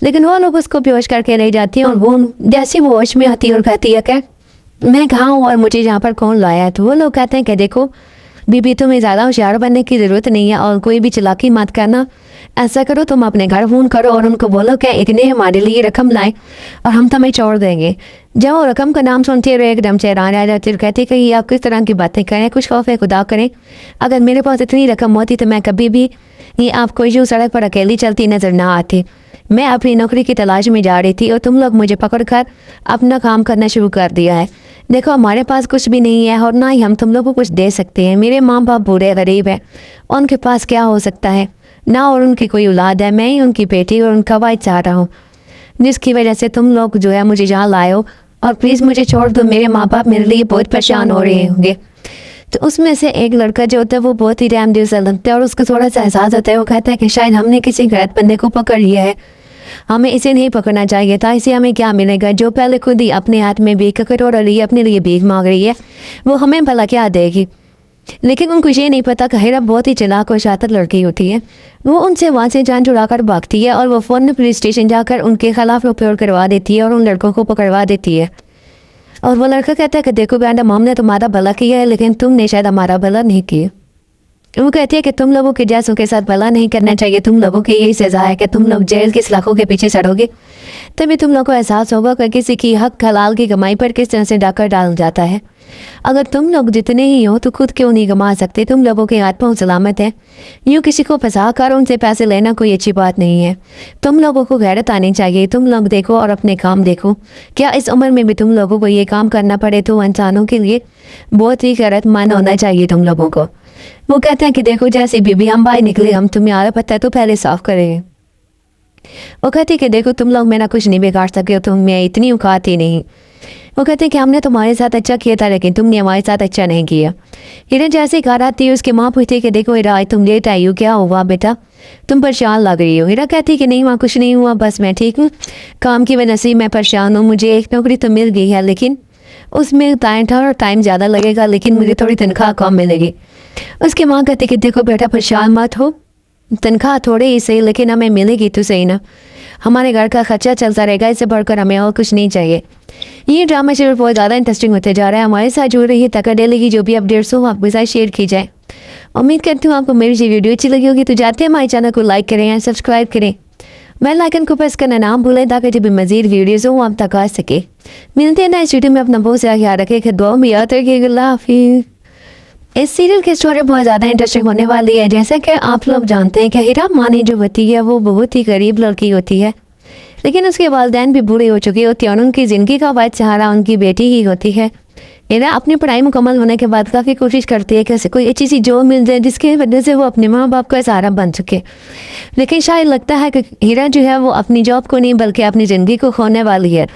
लेकिन वो लोग उसको बेहोश करके ले जाती हैं और वो जैसे वो होश में आती है और कहती है कि मैं कहाँ हूँ और मुझे यहाँ पर कौन लाया है। तो वो लोग कहते हैं कि देखो बीबी, तुम्हें ज़्यादा होशियार बनने की ज़रूरत नहीं है और कोई भी चालाकी मत करना। ऐसा करो, तुम अपने घर फ़ोन करो और उनको बोलो कि एक ने हमारे लिए रकम लाए और हम तुम्हें छोड़ देंगे। जब वो रकम का नाम सुनते हुए एकदम से हैरान रह जाती है, कहती है कि ये आप किस तरह की बातें करें, कुछ खौफ खुदा करें। अगर मेरे पास इतनी रकम होती तो मैं कभी भी ये आपको यूँ सड़क पर अकेली चलती नज़र ना आती। मैं अपनी नौकरी की तलाश में जा रही थी और तुम लोग मुझे पकड़ कर अपना काम करना शुरू कर दिया है। देखो हमारे पास कुछ भी नहीं है और ना ही हम तुम लोगों को कुछ दे सकते हैं। मेरे माँ बाप बूढ़े गरीब है, उनके पास क्या हो सकता है ना, और उनकी कोई औलाद है। मैं ही उनकी बेटी और उनका वाइफ चाह रहा हूँ, जिसकी वजह से तुम लोग जो है मुझे यहाँ लाए हो और प्लीज़ मुझे छोड़ दो। मेरे माँ बाप मेरे लिए बहुत परेशान हो रहे होंगे। तो उसमें से एक लड़का जो होता है वो बहुत ही रहमदिल सा लगता है और उसको थोड़ा सा एहसास होता है। वो कहता है कि शायद हमने किसी गलत बंदे को पकड़ लिया है, हमें इसे नहीं पकड़ना चाहिए था। इसे हमें क्या मिलेगा? जो पहले खुद ही अपने हाथ में भीख कटोरा और लिए अपने लिए भीख मांग रही है, वो हमें भला क्या देगी? लेकिन उनको ये नहीं पता कि हिरा बहुत ही चालाक और शातिर लड़की होती है। वो उनसे वहाँ से जान छुड़ाकर भागती है और वो फ़ौरन पुलिस स्टेशन जाकर उनके खिलाफ रिपोर्ट करवा देती है और उन लड़कों को पकड़वा देती है। और वो लड़का कहता है कि देखो मैडम, हमने तुम्हारा भला किया है लेकिन तुमने शायद हमारा भला नहीं किया। वो कहती है कि तुम लोगों के जैसों के साथ भला नहीं करना चाहिए, तुम लोगों की यही सज़ा है कि तुम लोग जेल के सलाखों के पीछे चढ़ोगे, तभी तुम लोगों को एहसास होगा कि किसी की हक हलाल की कमाई पर किस तरह से डाका डाल जाता है। अगर तुम लोग जितने ही हो तो खुद क्यों नहीं कमा सकते? तुम लोगों के हाथ पाँव सलामत है। यूँ किसी को फंसा कर उनसे पैसे लेना कोई अच्छी बात नहीं है। तुम लोगों को गैरत आनी चाहिए। तुम लोग देखो और अपने काम देखो। क्या इस उम्र में भी तुम लोगों को ये काम करना पड़े तो इंसानों के लिए बहुत ही गैरतमंद होना चाहिए तुम लोगों को। वो कहते हैं कि देखो जैसे बीबी हम बाहर निकले, हम तुम्हें आ रहा पता है तो पहले साफ करेंगे। वो कहते हैं कि देखो तुम लोग मेरा कुछ नहीं बिगाड़ सके हो, तुम्हें इतनी औकात ही नहीं। वो कहते हैं कि हमने तुम्हारे साथ अच्छा किया था लेकिन तुमने हमारे साथ अच्छा नहीं किया। हिरा जैसे घर आती है उसकी माँ पूछती है कि देखो हिरा तुम लेट आई हो, क्या हुआ बेटा, तुम परेशान लग रही हो। हिरा कहती है कि नहीं माँ कुछ नहीं हुआ, बस मैं ठीक हूँ, काम की वजह से मैं परेशान हूँ। मुझे एक नौकरी तो मिल गई है लेकिन उसमें टाइम ज़्यादा लगेगा, लेकिन मुझे थोड़ी तनख्वाह कम मिलेगी। उसकी माँ कहती कि देखो बेटा परेशान मत हो, तनख्वाह थोड़े ही सही लेकिन हमें मिलेगी तो सही ना, हमारे घर का खर्चा चलता रहेगा, इससे बढ़कर हमें और कुछ नहीं चाहिए। ये ड्रामा शेयर बहुत ज़्यादा इंटरेस्टिंग होते जा रहा है। हमारे साथ जुड़ रही है तक डेली की जो भी अपडेट्स हो आपके साथ शेयर की जाए। उम्मीद करती हूँ आपको मेरी ये वीडियो अच्छी लगी होगी। तो जाते हैं हमारे चैनल को लाइक करें या सब्सक्राइब करें, बेल आइकन को प्रेस करना ना भूलें ताकि जब भी मजीद वीडियोज़ हो आप तक आ सके। मिलते हैं ना इस वीडियो में, अपना बहुत सारा ख्याल रखें, दुआ में याद रखिएगा। अल्लाह हाफिज़। इस सीरियल की स्टोरी बहुत ज़्यादा इंटरेस्टिंग होने वाली है। जैसे कि आप लोग जानते हैं कि हीरा मानी जो होती है वो बहुत ही गरीब लड़की होती है, लेकिन उसके वालिदैन भी बूढ़े हो चुके होते हैं और उनकी ज़िंदगी का वाहिद सहारा उनकी बेटी ही होती है। हीरा अपनी पढ़ाई मुकम्मल होने के बाद काफ़ी कोशिश करती है कि उसे कोई अच्छी सी जॉब मिल जाए जिसकी वजह से वो अपने माँ बाप का सहारा बन सके। लेकिन शायद लगता है कि हीरा जो है वो अपनी जॉब को नहीं बल्कि अपनी ज़िंदगी को खोने वाली है,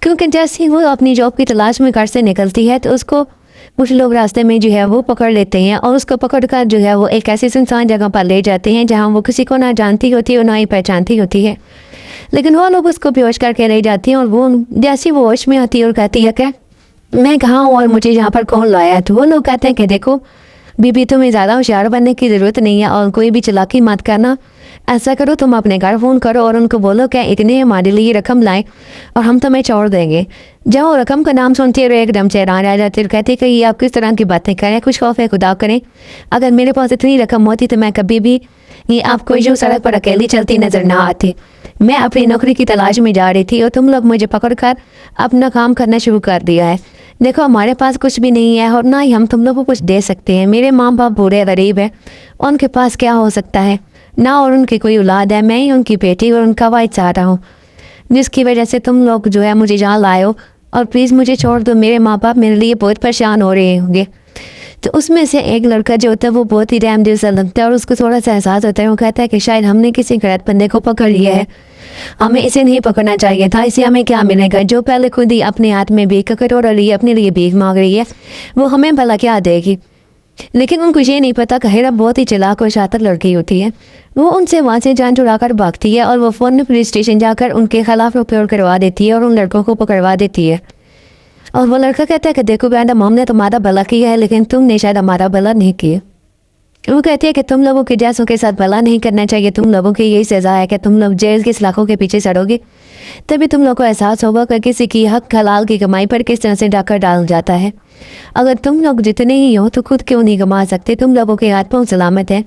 क्योंकि जैसे ही वो अपनी जॉब की तलाश में घर से निकलती है तो उसको कुछ लोग रास्ते में जो है वो पकड़ लेते हैं और उसको पकड़ कर जो है वो एक ऐसी सुनसान जगह पर ले जाते हैं जहाँ वो किसी को ना जानती होती है और ना ही पहचानती होती है। लेकिन वो लोग उसको बेहोश करके ले जाती हैं और वो जैसी वो होश में आती है और कहती है कि मैं कहाँ हूँ और मुझे यहाँ पर कौन लाया। तो वो लोग कहते हैं कि देखो बीबी तुम्हें ज़्यादा होशियार बनने की ज़रूरत नहीं है और कोई भी चालाकी मत करना। ऐसा करो तुम अपने घर फ़ोन करो और उनको बोलो कि इतने हमारे लिए रकम लाएं और हम तुम्हें छोड़ देंगे। जब वो रकम का नाम सुनते रहे एकदम चेहरान आ जाते और कहते कि ये आप किस तरह की बातें करें, कुछ खौफ है खुदा करें, अगर मेरे पास इतनी रकम होती तो मैं कभी भी ये आपको जो सड़क पर अकेली चलती नज़र ना आती। मैं अपनी नौकरी की तलाश में जा रही थी और तुम लोग मुझे पकड़ कर अपना काम करना शुरू कर दिया है। देखो हमारे पास कुछ भी नहीं है और ना ही हम तुम लोगों को कुछ दे सकते हैं। मेरे माँ बाप बूढ़े गरीब है, उनके पास क्या हो सकता है ना, और उनकी कोई औलाद है, मैं ही उनकी बेटी और उनका वाइद चाहता हूँ, जिसकी वजह से तुम लोग जो है मुझे यहाँ लाए हो और प्लीज़ मुझे छोड़ दो। मेरे माँ बाप मेरे लिए बहुत परेशान हो रहे होंगे। तो उसमें से एक लड़का जो होता है वो बहुत ही रहमदिल सा लगता है और उसको थोड़ा सा एहसास होता है। वो कहता है कि शायद हमने किसी गलत बंदे को पकड़ लिया है, हमें इसे नहीं पकड़ना चाहिए था, इसे हमें क्या मिलेगा। जो पहले खुद ही अपने हाथ में भीख कटोरा लिए अपने लिए भीख मांग रही है, वो हमें भला क्या देगी। लेकिन उनको ये नहीं पता कि हीरा बहुत ही चालाक और शातिर लड़की होती है। वो उनसे वहाँ से जान छुड़ाकर भागती है और वो फ़ौरन पुलिस स्टेशन जाकर उनके खिलाफ रिपोर्ट करवा देती है और उन लड़कों को पकड़वा देती है। और वो लड़का कहता है कि देखो मैडम हमने तुम्हारा भला किया है लेकिन तुमने शायद हमारा भला नहीं किया। वो कहती है कि तुम लोगों के जैसों के साथ भला नहीं करना चाहिए, तुम लोगों की यही सज़ा है कि तुम लोग जेल के सलाखों के पीछे चढ़ोगे, तभी तुम लोग को एहसास होगा कि किसी की हक हलाल की कमाई पर किस तरह से डाका डाल जाता है। अगर तुम लोग जितने ही हो तो खुद क्यों नहीं कमा सकते? तुम लोगों के हाथ पाँव सलामत है।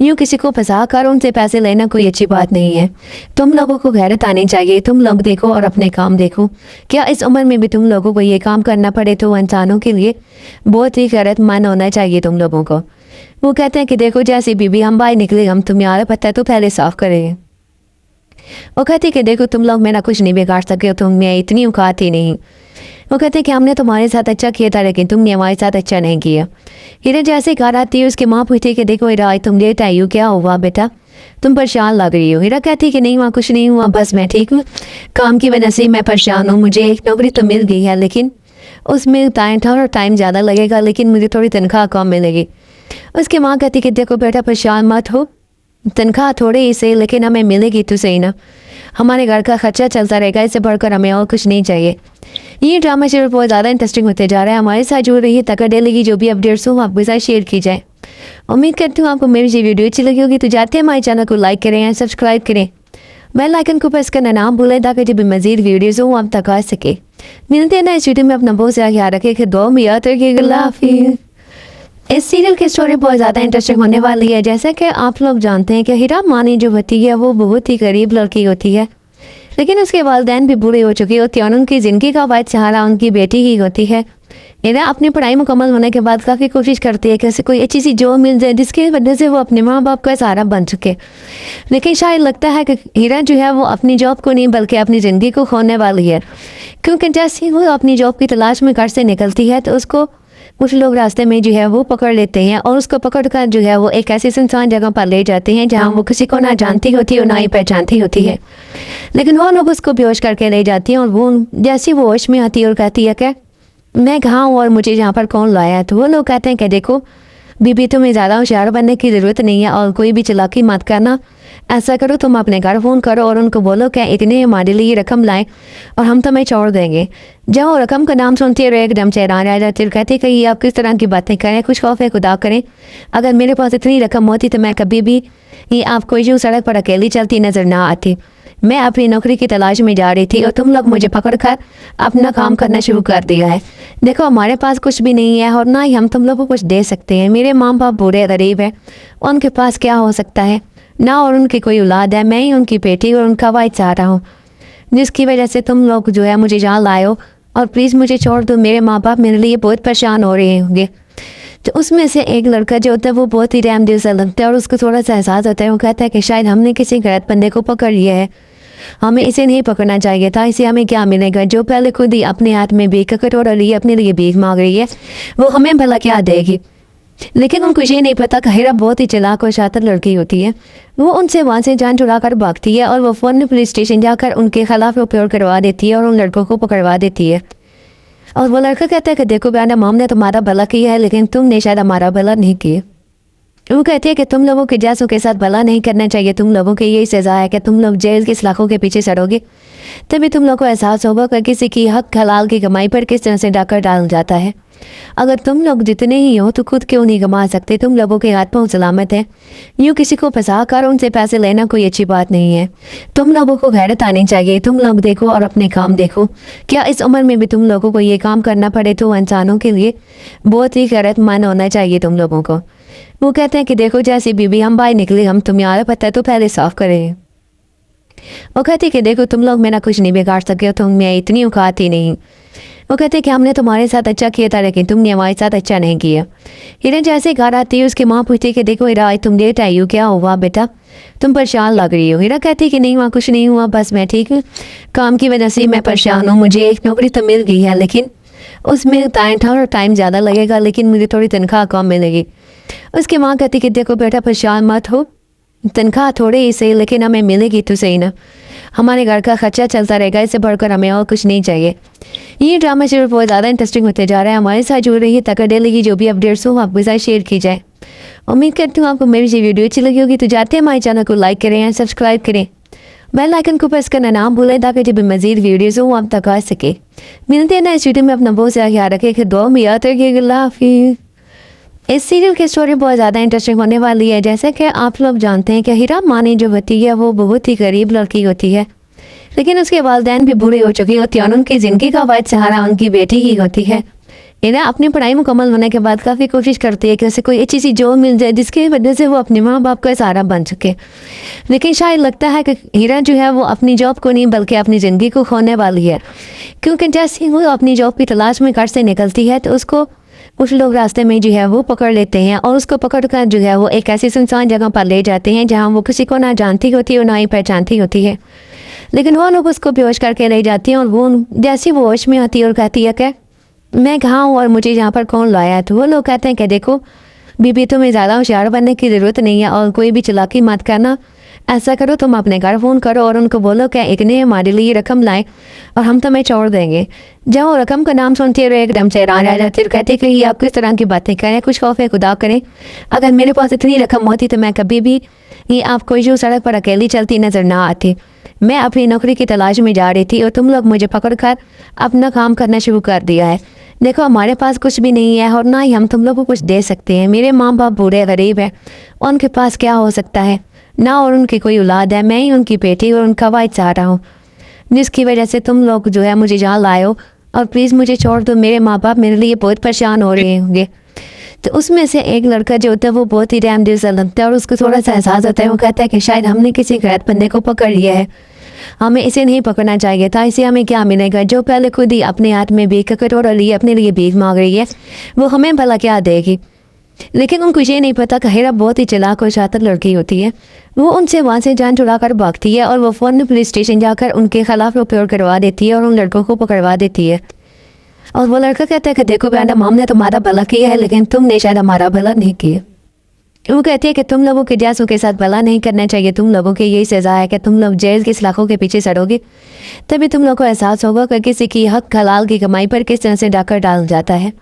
यूँ किसी को फंसा कर उनसे पैसे लेना कोई अच्छी बात नहीं है। तुम लोगों को गैरत आनी चाहिए। तुम लोग देखो और अपने काम देखो। क्या इस उम्र में भी तुम लोगों को ये काम करना पड़े तो इंसानों के लिए बहुत ही गैरतमंद होना चाहिए तुम लोगों को। वो कहते हैं कि देखो जैसे बीबी हम बाहर निकले, हम तुम्हें आ रहा पता है तो पहले साफ करेंगे। वो कहते हैं कि देखो तुम लोग मेरा कुछ नहीं बिगाड़ सके हो, तुम्हें इतनी औकात ही नहीं। वो कहते हैं कि हमने तुम्हारे साथ अच्छा किया था लेकिन तुमने हमारे साथ अच्छा नहीं किया। हीरा जैसे घर आती है उसकी माँ पूछती है कि देखो हीरा तुम लेट आई हो, क्या हुआ बेटा, तुम परेशान लग रही हो। हीरा कहती है कि नहीं माँ कुछ नहीं हुआ, बस मैं ठीक हूँ, काम की वजह से मैं परेशान हूँ, मुझे एक नौकरी तो मिल गई है लेकिन उसमें टाइम ज़्यादा लगेगा लेकिन मुझे थोड़ी तनख्वाह कम मिलेगी। उसकी माँ कहती कि देखो बेटा परेशान मत हो, तनख्वाह थोड़ी ही सही लेकिन हमें मिलेगी तो सही ना, हमारे घर का खर्चा चलता रहेगा, इससे बढ़कर हमें और कुछ नहीं चाहिए। ये ड्रामा शेयर बहुत ज़्यादा इंटरेस्टिंग होते जा रहा है। हमारे साथ जुड़ रही है तकर डेली की जो भी अपडेट्स हो आपके साथ शेयर की जाए। उम्मीद करती हूँ आपको मेरी ये वीडियो अच्छी लगी होगी। तो जाते हैं हमारे चैनल को लाइक करें या सब्सक्राइब करें, बेल आइकन को प्रेस करना ना भूलें ताकि जब भी मजीद वीडियोज़ हो आप तक आ सके। मिलते हैं ना इस वीडियो में, अपना बहुत ज़्यादा ख्याल रखें कि दुआ में याद रखिएगा। अल्लाह हाफिज़। इस सीरियल की स्टोरी बहुत ज़्यादा इंटरेस्टिंग होने वाली है। जैसा कि आप लोग जानते हैं कि हीरा मानी जो होती है वो बहुत ही गरीब लड़की होती है, लेकिन उसके वालिदैन भी बूढ़े हो चुके होते हैं और उनकी ज़िंदगी का वाहिद सहारा उनकी बेटी ही होती है। हीरा अपनी पढ़ाई मुकम्मल होने के बाद काफ़ी कोशिश करती है कि ऐसे कोई अच्छी सी जॉब मिल जाए जिसकी वजह से वो अपने माँ बाप का सहारा बन चुके, लेकिन शायद लगता है कि हीरा जो है वो अपनी जॉब को नहीं बल्कि अपनी ज़िंदगी को खोने वाली है, क्योंकि जैसे ही वो अपनी जॉब की तलाश में घर से निकलती है तो उसको कुछ लोग रास्ते में जो है वो पकड़ लेते हैं और उसको पकड़ कर जो है वो एक ऐसी सुनसान जगह पर ले जाते हैं जहाँ वो किसी को ना जानती होती और ना ही पहचानती होती है। लेकिन वो लोग उसको बेहोश करके ले जाती हैं और वो जैसी वो होश में आती है और कहती है कि मैं कहाँ हूँ और मुझे यहाँ पर कौन लाया है, तो वो लोग कहते हैं कि देखो बीबी तुम्हें ज़्यादा होशियार बनने की ज़रूरत नहीं है और कोई भी चालाकी मत करना, ऐसा करो तुम अपने घर फ़ोन करो और उनको बोलो कि इतने हमारे लिए रकम लाएं और हम तुम्हें छोड़ देंगे। जब वो रकम का नाम सुनते रहे एकदम चेहरान आ जाते कहते कि ये आप किस तरह की बातें करें, कुछ खौफ है खुदा करें, अगर मेरे पास इतनी रकम होती तो मैं कभी भी ये आपको यूँ सड़क पर अकेली चलती नज़र ना आती। मैं अपनी नौकरी की तलाश में जा रही थी और तुम लोग मुझे पकड़ कर अपना काम करना शुरू कर दिया है। देखो हमारे पास कुछ भी नहीं है और ना ही हम तुम लोग को कुछ दे सकते हैं। मेरे माँ बाप बूढ़े गरीब हैं, उनके पास क्या हो सकता है ना, और उनकी कोई औलाद है, मैं ही उनकी बेटी और उनका वाइद चाहता हूँ, जिसकी वजह से तुम लोग जो है मुझे यहाँ लाए हो और प्लीज़ मुझे छोड़ दो, मेरे माँ बाप मेरे लिए बहुत परेशान हो रहे होंगे। तो उसमें से एक लड़का जो होता है वो बहुत ही रहमदिल सा लगता है और उसको थोड़ा सा एहसास होता है। वो कहता है कि शायद हमने किसी गलत बंदे को पकड़ लिया है, हमें इसे नहीं पकड़ना चाहिए था, इसे हमें क्या मिलेगा। जो पहले खुद ही अपने हाथ में भीख कटोरा लिए अपने लिए भीख मांग रही है वो हमें भला क्या देगी। लेकिन उनको ये नहीं पता कि हीरा बहुत ही चालाक और शातिर लड़की होती है। वो उनसे वहाँ से जान छुड़ा कर भागती है और वो फ़ौरन पुलिस स्टेशन जाकर उनके खिलाफ रिपोर्ट करवा देती है और उन लड़कों को पकड़वा देती है। और वो लड़का कहता है कि देखो बेटा मॉम ने तुम्हारा भला किया है लेकिन तुमने शायद हमारा भला नहीं किया। वो कहती है कि तुम लोगों के जैसों के साथ भला नहीं करना चाहिए, तुम लोगों के यही सज़ा है कि तुम लोग जेल के सलाखों के पीछे सड़ोगे, तभी तुम लोग को एहसास होगा कि किसी की हक हलाल की कमाई पर किस तरह से डाकर डाल जाता है। अगर तुम लोग जितने ही हो तो खुद क्यों नहीं कमा सकते, तुम लोगों के हाथ पाँव सलामत है। यूँ किसी को फंसा कर उनसे पैसे लेना कोई अच्छी बात नहीं है। तुम लोगों को गैरत आनी चाहिए। तुम लोग देखो और अपने काम देखो। क्या इस उम्र में भी तुम लोगों को ये काम करना पड़े तो इंसानों के लिए बहुत ही गैरतमंद होना चाहिए तुम लोगों को। वो कहते हैं कि देखो जैसे बीबी हम बाहर निकले हम तुम्हारा पता तो पहले साफ करें। वो कहते हैं कि देखो तुम लोग मेरा कुछ नहीं बिगाड़ सके, तुम मैं इतनी औकात ही नहीं। वो कहते हैं कि हमने तुम्हारे साथ अच्छा किया था लेकिन तुमने हमारे साथ अच्छा नहीं किया। हिरन जैसे घर आती है उसकी माँ पूछती है कि देखो हीरा आज तुम लेट आई हो, क्या हुआ बेटा, तुम परेशान लग रही हो। हीरा कहती है कि नहीं वहाँ कुछ नहीं हुआ, बस मैं ठीक हूँ, काम की वजह से मैं परेशान हूँ। मुझे एक नौकरी तो मिल गई है लेकिन उसमें टाइम ज़्यादा लगेगा लेकिन मुझे थोड़ी तनख्वाह कम मिलेगी। उसकी माँ कहती कि देखो बेटा परेशान मत हो, तनख्वाह थोड़ी ही सही लेकिन हमें मिलेगी तो सही ना, हमारे घर का खर्चा चलता रहेगा, इससे बढ़कर हमें और कुछ नहीं चाहिए। ये ड्रामा शेयर बहुत ज़्यादा इंटरेस्टिंग होते जा रहा है। हमारे साथ जुड़ रही है तक डेली की जो भी अपडेट्स हो आपके साथ शेयर की जाए। उम्मीद करती हूँ आपको मेरी ये वीडियो अच्छी लगी होगी। तो जाते हैं हमारे चैनल को लाइक करें या सब्सक्राइब करें, बेल आइकन को प्रेस करना ना भूलें ताकि जब भी मजीद वीडियोज़ हो आप तक आ सके। मिलते हैं ना इस वीडियो में, अपना बहुत सारा ख्याल रखें कि दुआ में याद रखिएगा। अल्लाह हाफिज़। इस सीरियल की स्टोरी बहुत ज़्यादा इंटरेस्टिंग होने वाली है। जैसे कि आप लोग जानते हैं कि हीरा मानी जो होती है वो बहुत ही गरीब लड़की होती है, लेकिन उसके वालिदैन भी बूढ़े हो चुके होते हैं और उनकी ज़िंदगी का वाहिद सहारा उनकी बेटी ही होती है। हीरा अपनी पढ़ाई मुकम्मल होने के बाद काफ़ी कोशिश करती है कि उसे कोई अच्छी सी जॉब मिल जाए जिसकी वजह से वो अपने माँ बाप का सहारा बन सके, लेकिन शायद लगता है कि हीरा जो है वो अपनी जॉब को नहीं बल्कि अपनी ज़िंदगी को खोने वाली है, क्योंकि जैसे ही वो अपनी जॉब की तलाश में घर से निकलती है तो उसको कुछ लोग रास्ते में जो है वो पकड़ लेते हैं और उसको पकड़ कर जो है वो एक ऐसी सुनसान जगह पर ले जाते हैं जहाँ वो किसी को ना जानती होती और ना ही पहचानती होती है। लेकिन वो लोग उसको बेहोश करके ले जाती हैं और वो जैसी वो होश में आती है और कहती है कि मैं कहाँ हूँ और मुझे यहाँ पर कौन लाया है। तो वो लोग कहते हैं कि देखो बीबी तुम्हें ज़्यादा होशियार बनने की ज़रूरत नहीं है और कोई भी चालाकी मत करना, ऐसा करो, तुम अपने घर फ़ोन करो और उनको बोलो कि इतने हमारे लिए रकम लाए और हम तुम्हें छोड़ देंगे। जब वो रकम का नाम सुनते रहे एकदम से हैरान रह जाते, कहते कि ये आप किस तरह की बातें करें, कुछ खौफ खुदा करें। अगर मेरे पास इतनी रकम होती तो मैं कभी भी ये आपको जो सड़क पर अकेली चलती नज़र ना आती। मैं अपनी नौकरी की तलाश में जा रही थी और तुम लोग मुझे पकड़ कर अपना काम करना शुरू कर दिया है। देखो हमारे पास कुछ भी नहीं है और ना ही हम तुम लोग को कुछ दे सकते हैं। मेरे माँ बाप बूढ़े गरीब हैं, उनके पास क्या हो सकता है ना, और उनकी कोई औलाद है। मैं ही उनकी बेटी और उनका वाइद चाह रहा हूँ, जिसकी वजह से तुम लोग जो है मुझे जहाँ लाए हो। और प्लीज़ मुझे छोड़ दो, मेरे माँ बाप मेरे लिए बहुत परेशान हो रहे होंगे। तो उसमें से एक लड़का जो होता है वो बहुत ही रहमदिल सा लगता है और उसको थोड़ा सा एहसास होता है। वो कहता है कि शायद हमने किसी गलत बंदे को पकड़ लिया है, हमें इसे नहीं पकड़ना चाहिए था। इसे हमें क्या मिलेगा? जो पहले खुद ही अपने हाथ में भीख का कटोरा लिए अपने लिए भीख मांग रही है, वो हमें भला क्या देगी? लेकिन उनको ये नहीं पता कि हीरा बहुत ही चालाक और शातिर लड़की होती है। वो उनसे वहाँ से जान छुड़ा कर भागती है और वो फ़ौरन पुलिस स्टेशन जाकर उनके खिलाफ रिपोर्ट करवा देती है और उन लड़कों को पकड़वा देती है। और वो लड़का कहता है कि देखो मैडम, हमने तुम्हारा भला किया है लेकिन तुमने शायद हमारा भला नहीं किया। वो कहती है कि तुम लोगों के जैसों के साथ भला नहीं करना चाहिए, तुम लोगों की यही सज़ा है कि तुम लोग जेल के सलाखों के पीछे सड़ोगे। तभी तुम लोगों को एहसास होगा कि किसी की हक हलाल की कमाई पर किस तरह से डाकर डाल जाता है।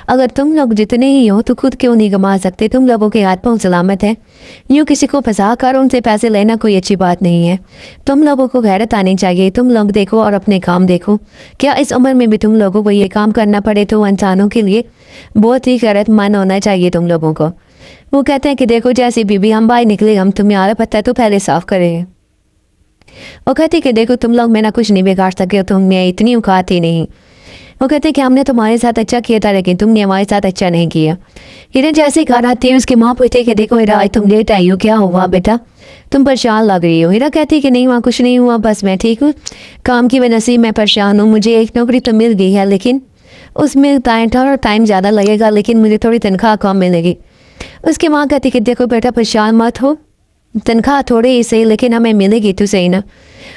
अगर तुम लोग जितने ही हो तो खुद क्यों नहीं कमा सकते? तुम लोगों के हाथ पांव सलामत है। यूँ किसी को फंसा कर उनसे पैसे लेना कोई अच्छी बात नहीं है। तुम लोगों को गैरत आनी चाहिए। तुम लोग देखो और अपने काम देखो। क्या इस उम्र में भी तुम लोगों को ये काम करना पड़े तो इंसानों के लिए बहुत ही गैरतमंद होना चाहिए तुम लोगों को। वो कहते हैं कि देखो जैसी बीबी हम बाहर निकले, हम तुम्हें आ पता है तो पहले साफ करेंगे। वो कहते कि देखो तुम लोग मेरा कुछ नहीं बिगाड़ सके, तुम्हें इतनी औकात ही नहीं। वो कहते कि हमने तुम्हारे साथ अच्छा किया था लेकिन तुमने हमारे साथ अच्छा नहीं किया। हिरन जैसे घर आती है उसकी माँ पूछती कि देखो हिरा आज तुम लेट आई हो, क्या हुआ बेटा, तुम परेशान लग रही हो। हिरा कहती कि नहीं वहाँ कुछ नहीं हुआ, बस मैं ठीक हूँ, काम की वजह से मैं परेशान हूँ। मुझे एक नौकरी तो मिल गई है लेकिन उसमें टाइम ज़्यादा लगेगा, लेकिन मुझे थोड़ी तनख्वाह कम मिलेगी। उसकी माँ कहती कि देखो बेटा परेशान मत हो, तनख्वाह थोड़ी ही सही लेकिन हमें मिलेगी तो सही ना,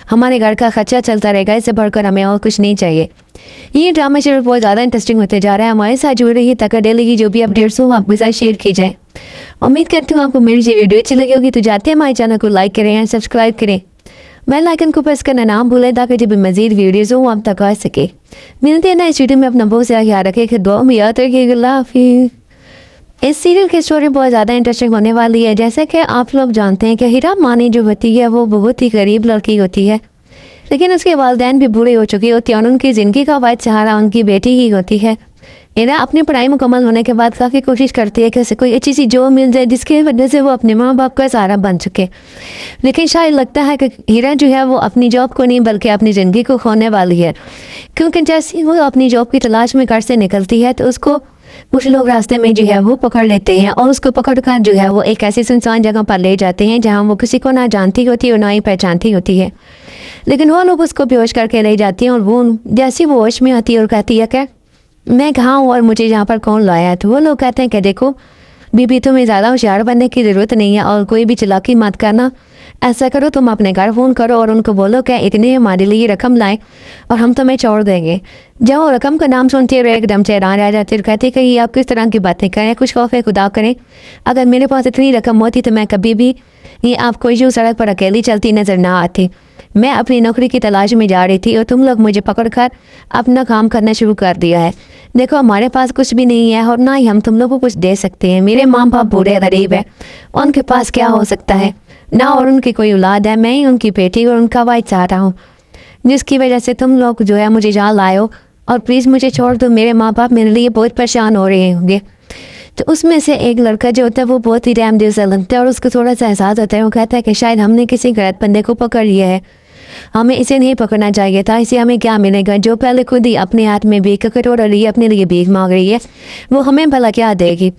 हमारे घर का खर्चा चलता रहेगा, इससे बढ़कर हमें और कुछ नहीं चाहिए। ये ड्रामा शेयर बहुत ज़्यादा इंटरेस्टिंग होते जा रहा है। हमारे साथ जुड़ रही है तक डेली की जो भी अपडेट्स हो आपके साथ शेयर की जाए। उम्मीद करती हूँ आपको मेरी ये वीडियो अच्छी लगी होगी। तो जाते हैं हमारे चैनल को लाइक करें एंड सब्सक्राइब करें, बेल आइकन को प्रेस करना ना भूलें ताकि जब भी मजीद वीडियोज़ हो आप तक आ सके। मिलते हैं ना इस वीडियो में, अपना बहुत सारा ख्याल रखें, दुआ में याद रखिएगा। अल्लाह हाफिज़। इस सीरियल की स्टोरी बहुत ज़्यादा इंटरेस्टिंग होने वाली है। जैसे कि आप लोग जानते हैं कि हीरा मानी जो होती है वो बहुत ही गरीब लड़की होती है, लेकिन उसके वालिदैन भी बूढ़े हो चुके होते हैं और उनकी ज़िंदगी का वाहिद सहारा उनकी बेटी ही होती है। हीरा अपनी पढ़ाई मुकम्मल होने के बाद काफ़ी कोशिश करती है कि उसे कोई अच्छी सी जॉब मिल जाए जिसकी वजह से वो अपने माँ बाप का सहारा बन सके। लेकिन शायद लगता है कि हीरा जो है वो अपनी जॉब को नहीं बल्कि अपनी ज़िंदगी को खोने वाली है, क्योंकि जैसे वो अपनी जॉब की तलाश में घर से निकलती है तो उसको कुछ लोग रास्ते में जो है वो पकड़ लेते हैं और उसको पकड़ कर जो है वो एक ऐसी सुनसान जगह पर ले जाते हैं जहाँ वो किसी को ना जानती होती और ना ही पहचानती होती है। लेकिन वो लोग उसको बेहोश करके ले जाती हैं और वो जैसी वो होश में आती है और कहती है कि मैं कहाँ हूँ और मुझे यहाँ पर कौन लाया है। तो वो लोग कहते हैं कि देखो बीबी तुम्हें ज़्यादा होशियार बनने की ज़रूरत नहीं है और कोई भी चालाकी मत करना। ऐसा करो तुम अपने घर फ़ोन करो और उनको बोलो कि इतने हमारे लिए रकम लाए और हम तुम्हें छोड़ देंगे। जब वो रकम का नाम सुनते रहे एकदम से हैरान रह जाते, कहते कि ये आप किस तरह की बातें करें, कुछ खौफ खुदा करें। अगर मेरे पास इतनी रकम होती तो मैं कभी भी ये आपको यूँ सड़क पर अकेली चलती नज़र ना आती। मैं अपनी नौकरी की तलाश में जा रही थी और तुम लोग मुझे पकड़ कर अपना काम करना शुरू कर दिया है। देखो हमारे पास कुछ भी नहीं है और ना ही हम तुम लोग को कुछ दे सकते हैं। मेरे माँ बाप बूढ़े गरीब है, उनके पास क्या हो सकता है ना, और उनकी कोई औलाद है। मैं ही उनकी बेटी और उनका वाइद चाह रहा हूँ, जिसकी वजह से तुम लोग जो है मुझे जहाँ लाए हो और प्लीज़ मुझे छोड़ दो, मेरे माँ बाप मेरे लिए बहुत परेशान हो रहे होंगे। तो उसमें से एक लड़का जो होता है वो बहुत ही रहमदिल सा लगता है और उसको थोड़ा सा एहसास होता है। वो कहता है कि शायद हमने किसी गलत बंदे को पकड़ लिया है, हमें इसे नहीं पकड़ना चाहिए था, इसे हमें क्या मिलेगा? जो पहले खुद ही अपने हाथ में भीख का कटोरा लिए अपने लिए भीख मांग रही है, वो हमें भला क्या देगी?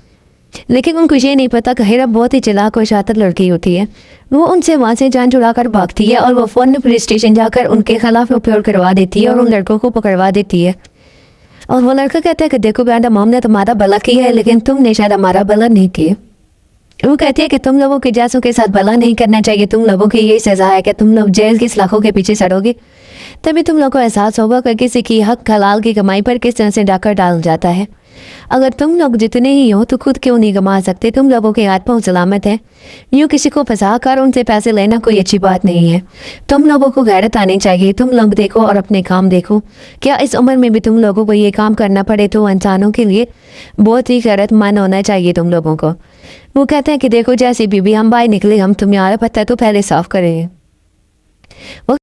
लेकिन उनको ये नहीं पता कि हीरा बहुत ही चालाक और शातिर लड़की होती है। वो उनसे वहाँ से जान छुड़ा कर भागती है और वो फ़ौरन पुलिस स्टेशन जाकर उनके खिलाफ रिपोर्ट करवा देती है और उन लड़कों को पकड़वा देती है। और वो लड़का कहता है कि देखो मैडम, हमने तुम्हारा भला किया है लेकिन तुमने शायद हमारा भला नहीं किया। वो कहती है कि तुम लोगों के जैसों के साथ भला नहीं करना चाहिए, तुम लोगों की यही सज़ा है कि तुम लोग जेल की सलाखों के पीछे सड़ोगे। तभी तुम लोगों को एहसास होगा कि किसी की हक हलाल की कमाई पर किस तरह से डाकर डाल जाता है। अगर तुम लोग जितने ही हो तो खुद क्यों नहीं कमा सकते? तुम लोगों के हाथ पाँव सलामत है। यूँ किसी को फंसा कर उनसे पैसे लेना कोई अच्छी बात नहीं है। तुम लोगों को गैरत आनी चाहिए। तुम लोग देखो और अपने काम देखो। क्या इस उम्र में भी तुम लोगों को ये काम करना पड़े तो इंसानों के लिए बहुत ही गैरतमंद होना चाहिए तुम लोगों को। वो कहते हैं कि देखो जैसी बीबी हम बाहर निकले हम तुम्हारा पत्ता तो पहले साफ करेंगे। वो